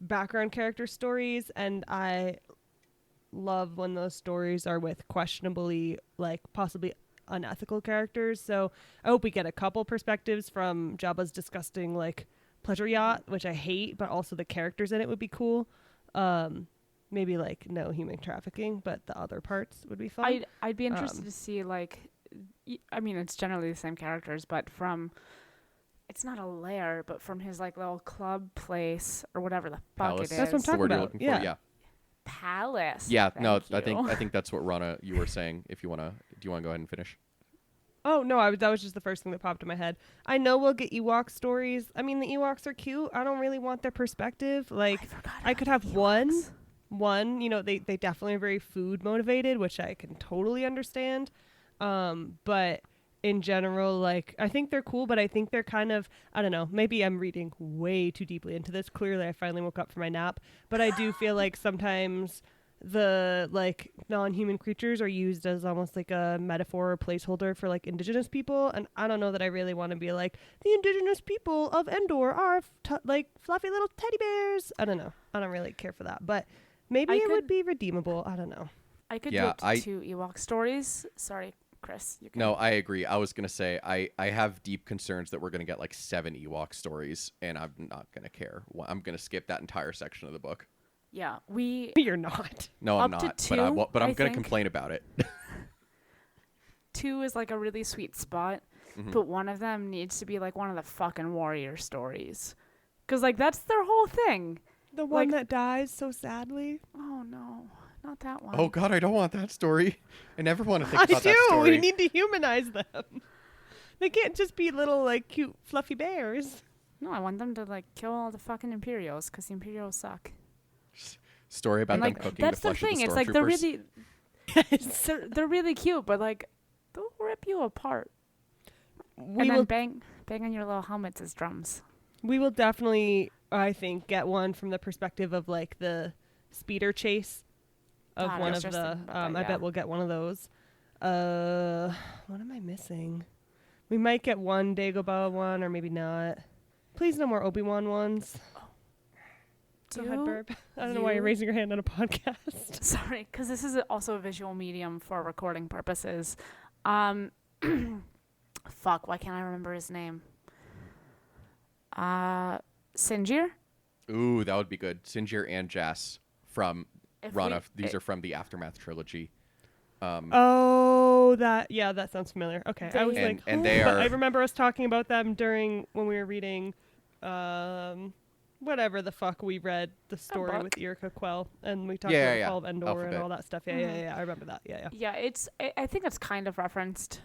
background character stories, and I love when those stories are with questionably like possibly unethical characters. So I hope we get a couple perspectives from Jabba's disgusting like pleasure yacht, which I hate, but also the characters in it would be cool. Maybe like no human trafficking, but the other parts would be fun. I'd be interested Um, to see like, I mean, it's generally the same characters, but from, it's not a lair, but from his like little club place or whatever the fuck Palace. it is. That's what I'm The talking word you're about. looking Yeah. for? Yeah. Palace. Yeah, no, Thank I you. think that's what Rana you were saying. If you want to, do you want to go ahead and finish? Oh no, that was just the first thing that popped in my head. I know we'll get Ewok stories. I mean, the Ewoks are cute. I don't really want their perspective. Like, forgot I about could the have Ewoks. one. They definitely are very food motivated, which I can totally understand. But in general, like, I think they're cool, but I think they're kind of, I don't know. Maybe I'm reading way too deeply into this. Clearly, I finally woke up from my nap, but I do feel like sometimes the like non-human creatures are used as almost like a metaphor or placeholder for like indigenous people, and I don't know that I really want to be like the indigenous people of Endor are like fluffy little teddy bears. I don't know. I don't really care for that, but maybe I it would could- be redeemable. I don't know. I could Yeah, do up to 2 Ewok stories. Sorry, Chris. You can. No, I agree. I was going to say I have deep concerns that we're going to get like 7 Ewok stories, and I'm not going to care. I'm going to skip that entire section of the book. Yeah, we You're not. No, I'm Up to not. 2, but I'm I going to think. complain about it. 2 is like a really sweet spot, Mhm. but one of them needs to be like one of the fucking warrior stories, because like that's their whole thing. The one Like- that dies so sadly. Oh no, not that one. Oh God, I don't want that story. I never want to think I about do. that story. We need to humanize them. They can't just be little like cute fluffy bears. No, I want them to like kill all the fucking Imperials, because the Imperials suck. story about And them like cooking that's the the flesh of thing. the It's like they're stormtroopers. really they're really cute, but like they'll rip you apart. We and will then bang on your little helmets as drums. we will definitely, I think, get one from the perspective of like the speeder chase of God, I one was of just the. thinking about that, I yeah. bet we'll get one of those. What am I missing? We might get one Dagobah one, or maybe not. Please, no more Obi-Wan ones. Go ahead, Do Burp. I don't know why you're you- raising your hand on a podcast. Sorry, because this is also a visual medium for recording purposes. Fuck, why can't I remember his name? Sinjir? Ooh, that would be good. Sinjir and Jas from If Rana. we- These are from the Aftermath trilogy. Oh, that sounds familiar. Okay, I was They- like, and they but are I remember us talking about them when we were reading, whatever the fuck we read the story book. with Irika Quell, and we talked Yeah, about yeah, the yeah. Fall of Endor Alphabet. and all that stuff. Yeah. I remember that. Yeah. Yeah, I think it's kind of referenced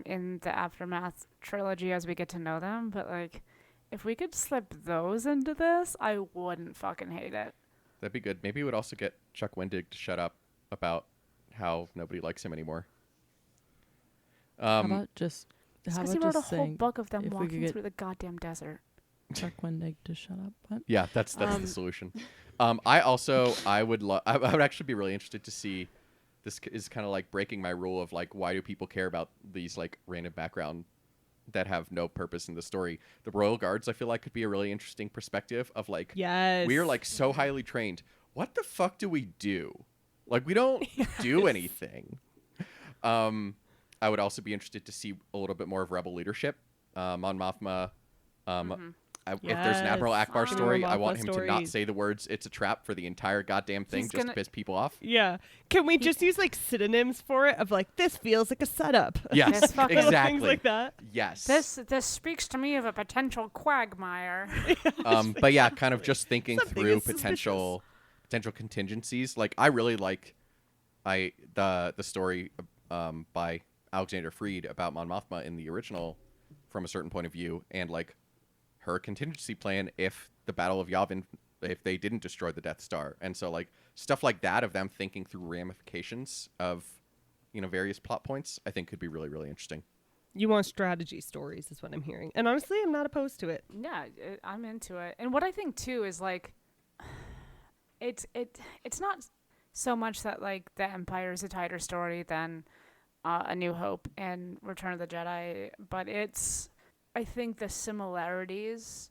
in the Aftermath trilogy as we get to know them, but like if we could slip those into this, I wouldn't fucking hate it. That'd be good. Maybe we would also get Chuck Wendig to shut up about how nobody likes him anymore. How about just Just how 'cause about he wrote a just whole saying book of them if we could walking get through the goddamn desert. Chuck Wendig to shut up? What? Yeah, that's the solution. I would actually be really interested to see. This is kind of like breaking my rule of like, why do people care about these like random background that have no purpose in the story? The Royal Guards, I feel like, could be a really interesting perspective of like, Yes. we are like so highly trained. What the fuck do we do? Like, we don't do anything. I would also be interested to see a little bit more of rebel leadership. Mon Mothma. If there's an Admiral Yes. Akbar Give me story, more I Mothma want him to not stories. say the words "it's a trap" for the entire goddamn thing, He's just to gonna- piss people off. Yeah. Can we just use like synonyms for it of like this feels like a setup? Yes, This fucking- exactly. Things like that. Yes. This speaks to me of a potential quagmire. But yeah, kind of just thinking Something through is suspicious. potential contingencies. Like, I really like the story by Alexander Freed about Mon Mothma in the original from a certain point of view, and like her contingency plan if the Battle of Yavin, if they didn't destroy the Death Star. And so like stuff like that of them thinking through ramifications of, various plot points, I think could be really, really interesting. You want strategy stories, is what I'm hearing, and honestly, I'm not opposed to it. Yeah, I'm into it. And what I think too is like, it's not so much that like the Empire is a tighter story than A New Hope and Return of the Jedi, but I think the similarities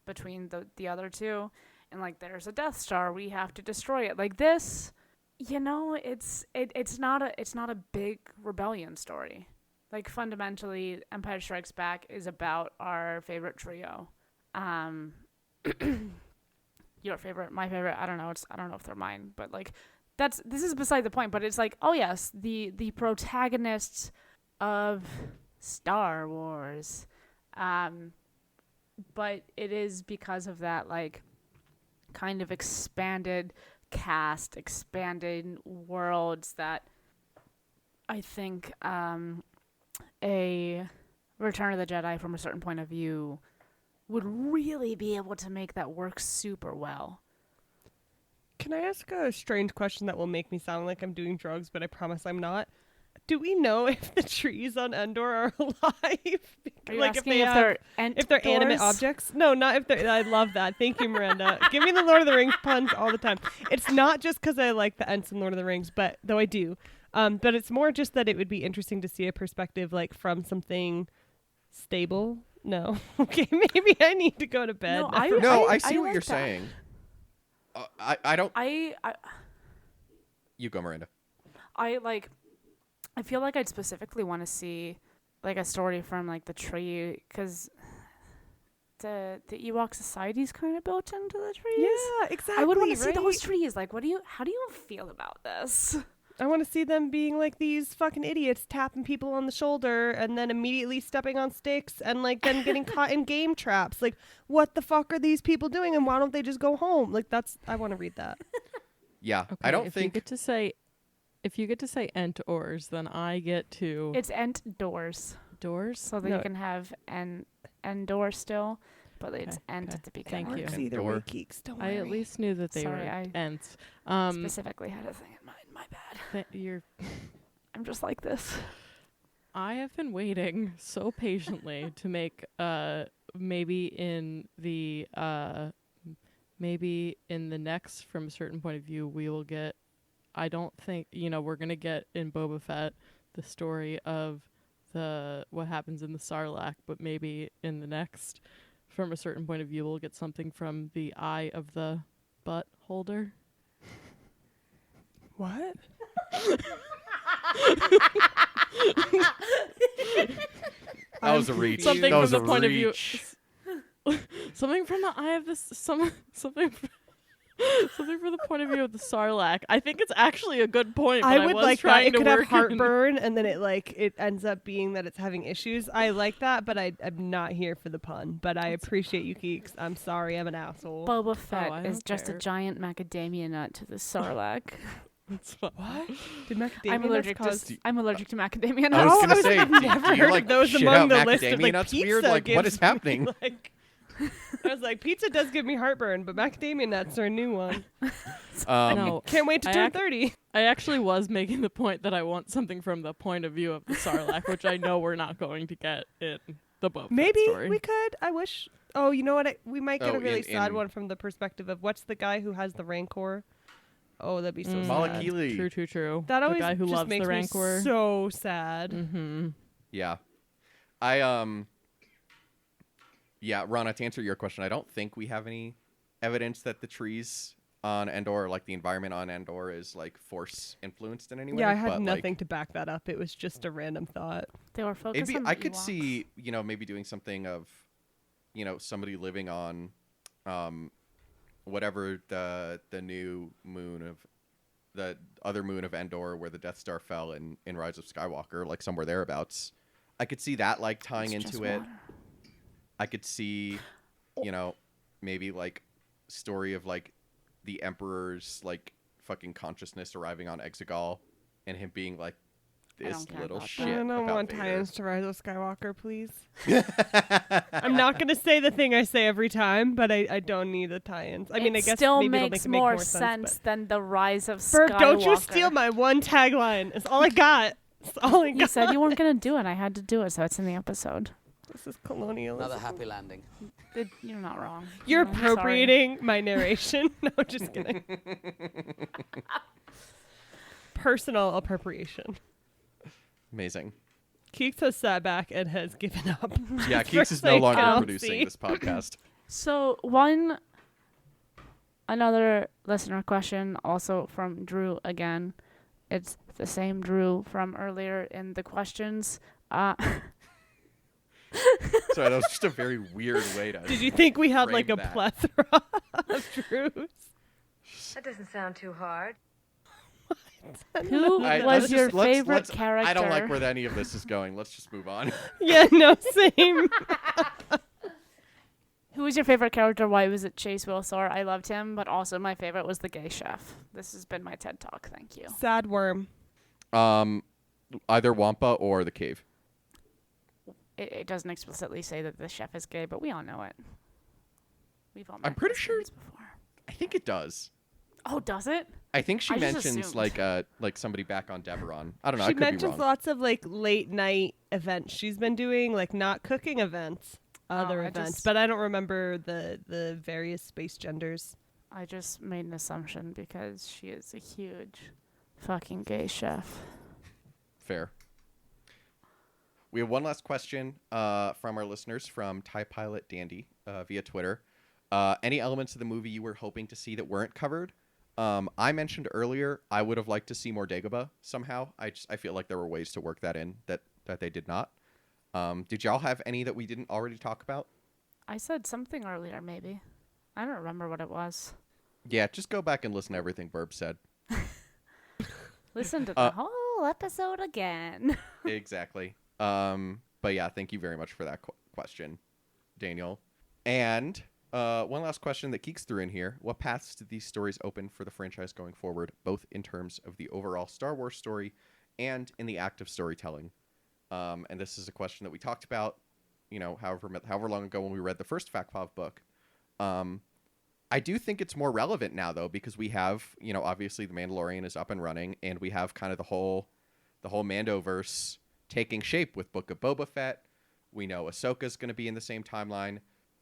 between the other two, and like there's a Death Star, we have to destroy it. Like this, it's not a big rebellion story. Like fundamentally, Empire Strikes Back is about our favorite trio. Your favorite, my favorite. I don't know. I don't know if they're mine, but like this is beside the point. But it's like, oh yes, the protagonists of Star Wars. But it is because of that like kind of expanded cast, expanded worlds that I think a Return of the Jedi from a certain point of view would really be able to make that work super well. Can I ask a strange question that will make me sound like I'm doing drugs, but I promise I'm not? Do we know if the trees on Endor are alive? Are you like asking if they're animate doors? objects? No, not if they're. I love that. Thank you, Miranda. Give me the Lord of the Rings puns all the time. It's not just because I like the Ents in Lord of the Rings, but though I do. But it's more just that it would be interesting to see a perspective like from something stable. No, okay, maybe I need to go to bed. No, Never No, I I see what like you're that. saying. I don't. I You go, Miranda. I feel like I'd specifically want to see like a story from like the tree, because the Ewok society's kind of built into the trees. Yeah, exactly. I would want to see right? those trees. Like, how do you feel about this? I want to see them being like these fucking idiots tapping people on the shoulder and then immediately stepping on sticks and like then getting caught in game traps. Like, what the fuck are these people doing, and why don't they just go home? Like, I want to read that. Yeah, Okay, I don't if think. you get to say Ent-Ors, then I get to It's Ent doors, doors. so that No. you can have an Endor still. but it's Ent okay. at the beginning. Thank you. Works either Endor. way, Keeks. Don't I worry. at least knew that they Sorry, were I Ents. Specifically had a thing in mind. My bad. You're. I'm just like this. I have been waiting so patiently to make maybe in the next From a Certain Point of View we will get. I don't think we're gonna get in Boba Fett the story of what happens in the Sarlacc, but maybe in the next From a Certain Point of View we'll get something from the eye of the butt holder. What? That was a reach. Something that from was the a point of view. reach. Something from the eye of the something something from the point of view of the Sarlacc. I think it's actually a good point. But I would was like that. trying It to could have work in- heartburn, and then it ends up being that it's having issues. I like that, but I'm not here for the pun. But I appreciate you, Geeks. I'm sorry, I'm an asshole. Boba Fett I is don't just a care. giant macadamia nut to the Sarlacc. It's fine. What? Did macadamia I'm allergic nuts to cause... I'm allergic to macadamia I nuts. was gonna I say, have never do you heard like of those shit among out the list of macadamia like nuts pizza. weird? Like, what gives is happening? Me, like, I was like, pizza does give me heartburn, but macadamia nuts are a new one. No, Can't wait to I turn ac- 30. I actually was making the point that I want something from the point of view of the Sarlacc, which I know we're not going to get in the Boba Fett Maybe story. we could. I wish. Oh, you know what? We might get Oh, a really in- sad in- one from the perspective of what's the guy who has the Rancor? Oh, that'd be so sad. Malakili. True. That the always guy who just loves makes the Rancor. me so sad. Mm-hmm. Yeah. Yeah, Rana, to answer your question, I don't think we have any evidence that the trees on Endor, like the environment on Endor, is like Force influenced in any way. Yeah, I had but, nothing like, to back that up. It was just a random thought. They were focused Maybe on the I could Ewoks. see, maybe doing something of, somebody living on, whatever the new moon of, the other moon of Endor, where the Death Star fell in Rise of Skywalker, like somewhere thereabouts. I could see that like tying It's just into it. water. I could see, maybe like story of like the Emperor's like fucking consciousness arriving on Exegol, and him being like I this don't care little about shit. that. I don't about want Vader. tie-ins to Rise of Skywalker, please. I'm not going to say the thing I say every time, but I don't need the tie-ins. I mean, I guess still maybe it'll makes make more sense. than the rise of But Skywalker. don't you steal my one tagline. It's all I got. It's all I got. You said you weren't gonna do it. I had to do it, so it's in the episode. This is colonialism. Another happy landing. You're not wrong. You're I'm sorry. appropriating my narration. No, just kidding. Personal appropriation. Amazing. Keeks has sat back and has given up. Yeah, Keeks is First no thing longer I'll producing see. this podcast. So another listener question, also from Drew again. It's the same Drew from earlier in the questions. So that was just a very weird way to. Did you think we had like a frame that. plethora of truths? That doesn't sound too hard. Who was your favorite let's- character? I don't like where any of this is going. Let's just move on. Yeah, no, same. Who was your favorite character? Why was it Chase Wilsor? I loved him, but also my favorite was the gay chef. This has been my TED Talk. Thank you. Sad worm. Either Wampa or the cave. It doesn't explicitly say that the chef is gay, but we all know it. We've all. I'm met pretty those sure- things before. I think it does. Oh, does it? I think she I just mentions assumed. like somebody back on Deveron. I don't know. I She could be mentions wrong. lots of like late night events she's been doing, like not cooking events, other I events. just- But I don't remember the various space genders. I just made an assumption because she is a huge fucking gay chef. Fair. We have one last question from our listeners from Thai Pilot Dandy via Twitter. Any elements of the movie you were hoping to see that weren't covered? I mentioned earlier I would have liked to see more Dagobah somehow. I feel like there were ways to work that in that they did not. Did y'all have any that we didn't already talk about? I said something earlier, maybe. I don't remember what it was. Yeah, just go back and listen to everything Burb said. Listen to the whole episode again. Exactly. But yeah, thank you very much for that question, Daniel. And one last question that Keeks threw in here. What paths do these stories open for the franchise going forward, both in terms of the overall Star Wars story and in the act of storytelling? And this is a question that we talked about however long ago when we read the first Fakpov book. I do think it's more relevant now though, because we have, obviously the Mandalorian is up and running, and we have kind of the whole Mandoverse taking shape with Book of Boba Fett. We know Ahsoka's going to be in the same timeline.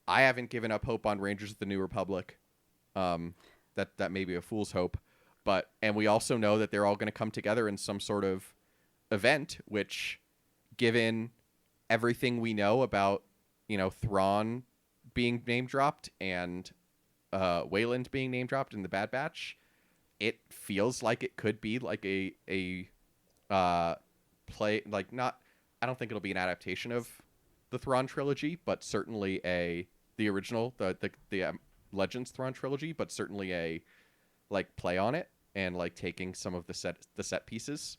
I haven't given up hope on Rangers of the New Republic. That may be a fool's hope, and we also know that they're all going to come together in some sort of event, which, given everything we know about, Thrawn being name dropped and Wayland being name dropped in the Bad Batch, it feels like it could be like a play, like not. I don't think it'll be an adaptation of the Thrawn trilogy, but certainly the original, the Legends Thrawn trilogy, but certainly a play on it and taking some of the set pieces,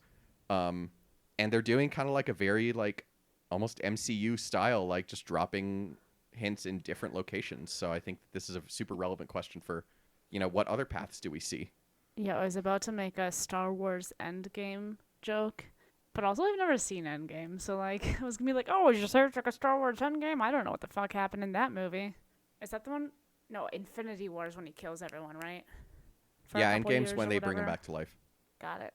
and they're doing kind of a very almost MCU style, just dropping hints in different locations. So I think this is a super relevant question for, what other paths do we see? Yeah, I was about to make a Star Wars Endgame joke, but also I've never seen Endgame, so I was gonna be oh, you search a Star Wars Endgame? I don't know what the fuck happened in that movie. Is that the one? No, Infinity War is when he kills everyone, right? Yeah, Endgame's when they bring him back to life. Got it.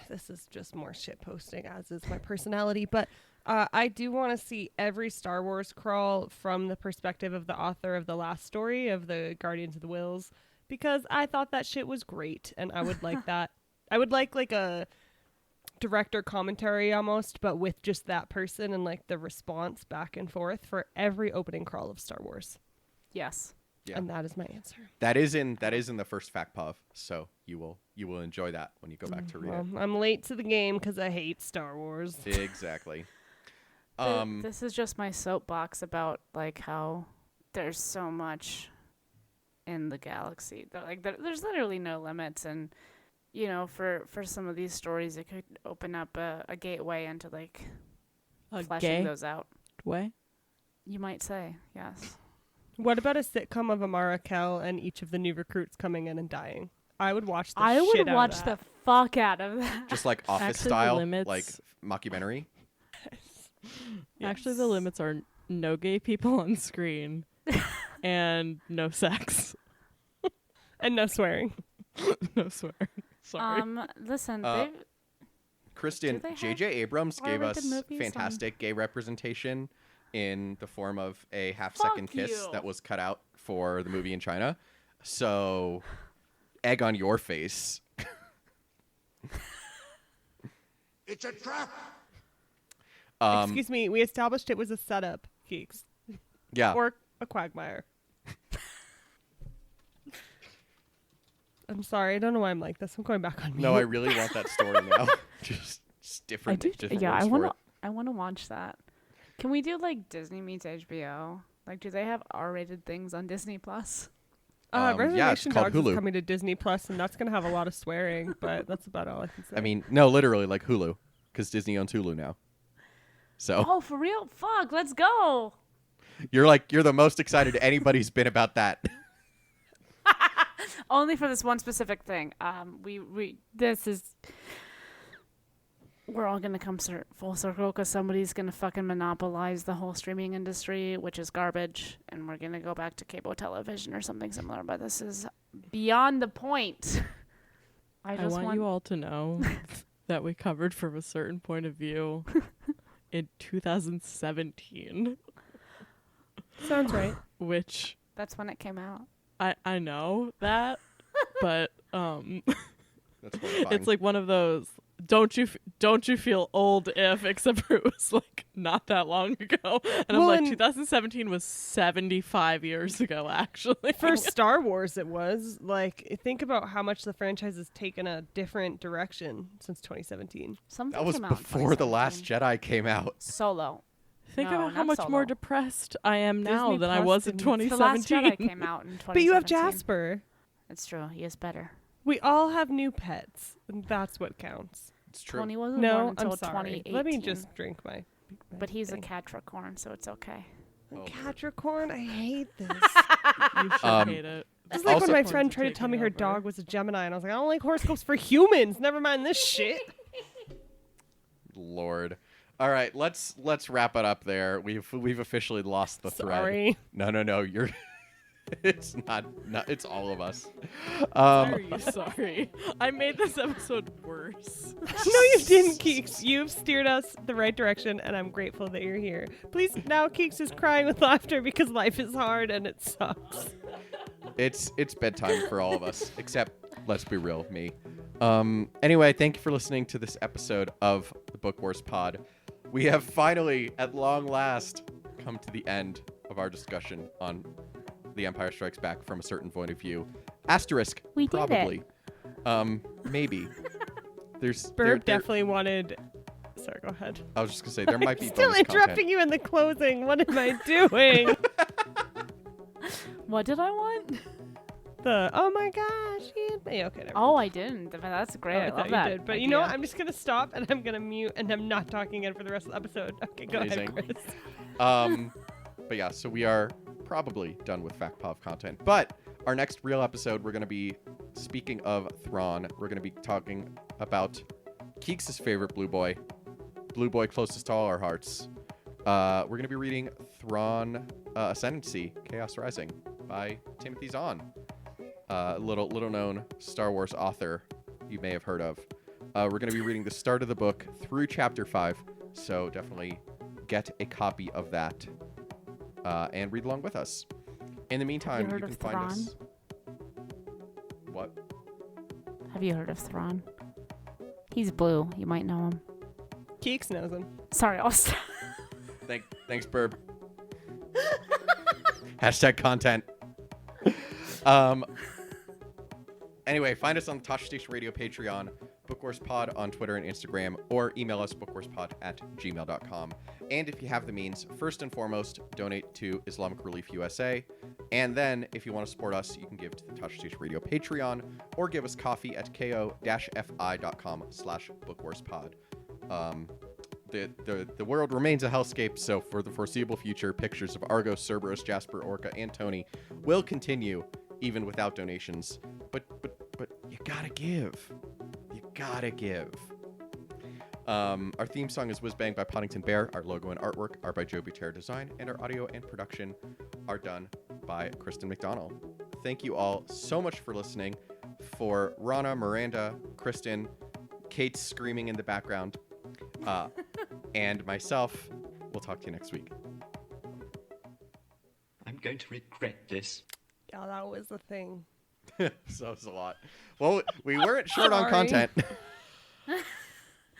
This is just more shit posting, as is my personality, but I do want to see every Star Wars crawl from the perspective of the author of the last story of the Guardians of the Whills, because I thought that shit was great, and I would like that. I would like a director commentary almost, but with just that person and the response back and forth for every opening crawl of Star Wars. Yes. Yeah. And that is my answer. That is in the first Fakpov, so you will enjoy that when you go back to read it. I'm late to the game because I hate Star Wars. Exactly. This is just my soapbox about how there's so much in the galaxy. There's literally no limits, and for some of these stories, it could open up a gateway into A fleshing those out. Way? You might say, yes. What about a sitcom of Amara Kell and each of the new recruits coming in and dying? I would watch the I shit would out watch of the that. fuck out of that. Just Office Actually, the style, limits- mockumentary. Actually, the limits are no gay people on screen and no sex. And no swearing. No swearing. Sorry. Listen, Kristen, Do they have J.J. Abrams gave us R-rated movies fantastic gay representation in the form of a half-second Fuck kiss you. that was cut out for the movie in China. So, egg on your face. It's a trap. Excuse me, we established it was a setup, geeks. Yeah. Or a quagmire. I'm sorry, I don't know why I'm like this. I'm going back on mute. No, I really want that story now. just different. different Yeah, words I for want it. to. I want to watch that. Can we do Disney meets HBO? Do they have R-rated things on Disney Plus? Reservation yeah, it's called Dogs Hulu. is coming to Disney Plus, and that's going to have a lot of swearing, but that's about all I can say. I mean, no, literally Hulu, because Disney owns Hulu now. So Oh, for real? Fuck, let's go. you're the most excited anybody's been about that. Only for this one specific thing. We're all gonna come full circle because somebody's gonna fucking monopolize the whole streaming industry, which is garbage, and we're gonna go back to cable television or something similar. But this is beyond the point. I want you all to know that we covered from a certain point of view in 2017. Sounds right. Which That's when it came out. I know that, but That's horrifying. it's one of those don't you feel old if, except for it was not that long ago, and Well, I'm and 2017 was 75 years ago actually. for Star Wars, it was think about how much the franchise has taken a different direction since 2017. Something that was came out in before The Last 2017. Jedi came out. Solo. Think No, about how not much more Solo. depressed I am now Disney than I Plus was in didn't- The Last 2017. Jedi came out in 2017. But you have Jasper. It's true. He is better. We all have new pets, and that's what counts. It's true. Tony wasn't born No, until I'm sorry. 2018. Let me just drink my But he's thing. a Capricorn, so it's okay. Oh. Capricorn, I hate this. You should hate it. It's like Also- when my Capricorns friend are tried to tell me taking her over. dog was a Gemini, and I was like, I don't like horoscopes for humans. Never mind this shit. Lord. All right, let's wrap it up there. We've officially lost the Sorry. thread. No, you're. It's not. It's all of us. Why are you sorry? I made this episode worse. No, you didn't, Keeks. You've steered us the right direction, and I'm grateful that you're here. Please, now Keeks is crying with laughter because life is hard and it sucks. It's bedtime for all of us, except let's be real, me. Anyway, thank you for listening to this episode of the Book Wars Pod. We have finally, at long last, come to the end of our discussion on The Empire Strikes Back from a certain point of view. Asterisk, We did probably. Maybe. Burb definitely wanted. Sorry, go ahead. I was just gonna say there might be Still bonus interrupting content. you in the closing. What am I doing? What did I want? Oh my gosh. Okay, never Oh, I didn't. But that's great. I thought love you that. did. But you know what? idea. I'm just going to stop and I'm going to mute and I'm not talking again for the rest of the episode. Okay, go Amazing. ahead, Chris. But yeah, so we are probably done with FactPov content. But our next real episode, we're going to be, speaking of Thrawn, we're going to be talking about Keeks' favorite Blue Boy closest to all our hearts. We're going to be reading Thrawn Ascendancy, Chaos Rising by Timothy Zahn. Little known Star Wars author you may have heard of. We're going to be reading the start of the book through chapter 5, so definitely get a copy of that and read along with us. In the meantime, heard you can of find Thrawn? us. What? Have you heard of Thrawn? He's blue. You might know him. Keeks knows him. Sorry, I'll stop. Thanks, Burb. Hashtag content. Anyway, find us on the Tosh Station Radio Patreon, Book Wars Pod on Twitter and Instagram, or email us bookwarspod@gmail.com. And if you have the means, first and foremost, donate to Islamic Relief USA. And then, if you want to support us, you can give to the Tosh Station Radio Patreon, or give us coffee at ko-fi.com/bookwarspod. The world remains a hellscape, so for the foreseeable future, pictures of Argo, Cerberus, Jasper, Orca, and Tony will continue, even without donations. But you gotta give. You gotta give. Our theme song is Whiz Bang by Poddington Bear. Our logo and artwork are by Joe Butera Design, and our audio and production are done by Kristen McDonald. Thank you all so much for listening. For Rana, Miranda, Kristen, Kate's screaming in the background, and myself, we'll talk to you next week. I'm going to regret this. Yeah, that was the thing. So it's a lot. Well, we weren't short on Sorry. content.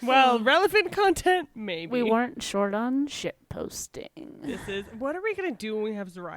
Well, relevant content, maybe. We weren't short on shit posting. What are we going to do when we have Zariah?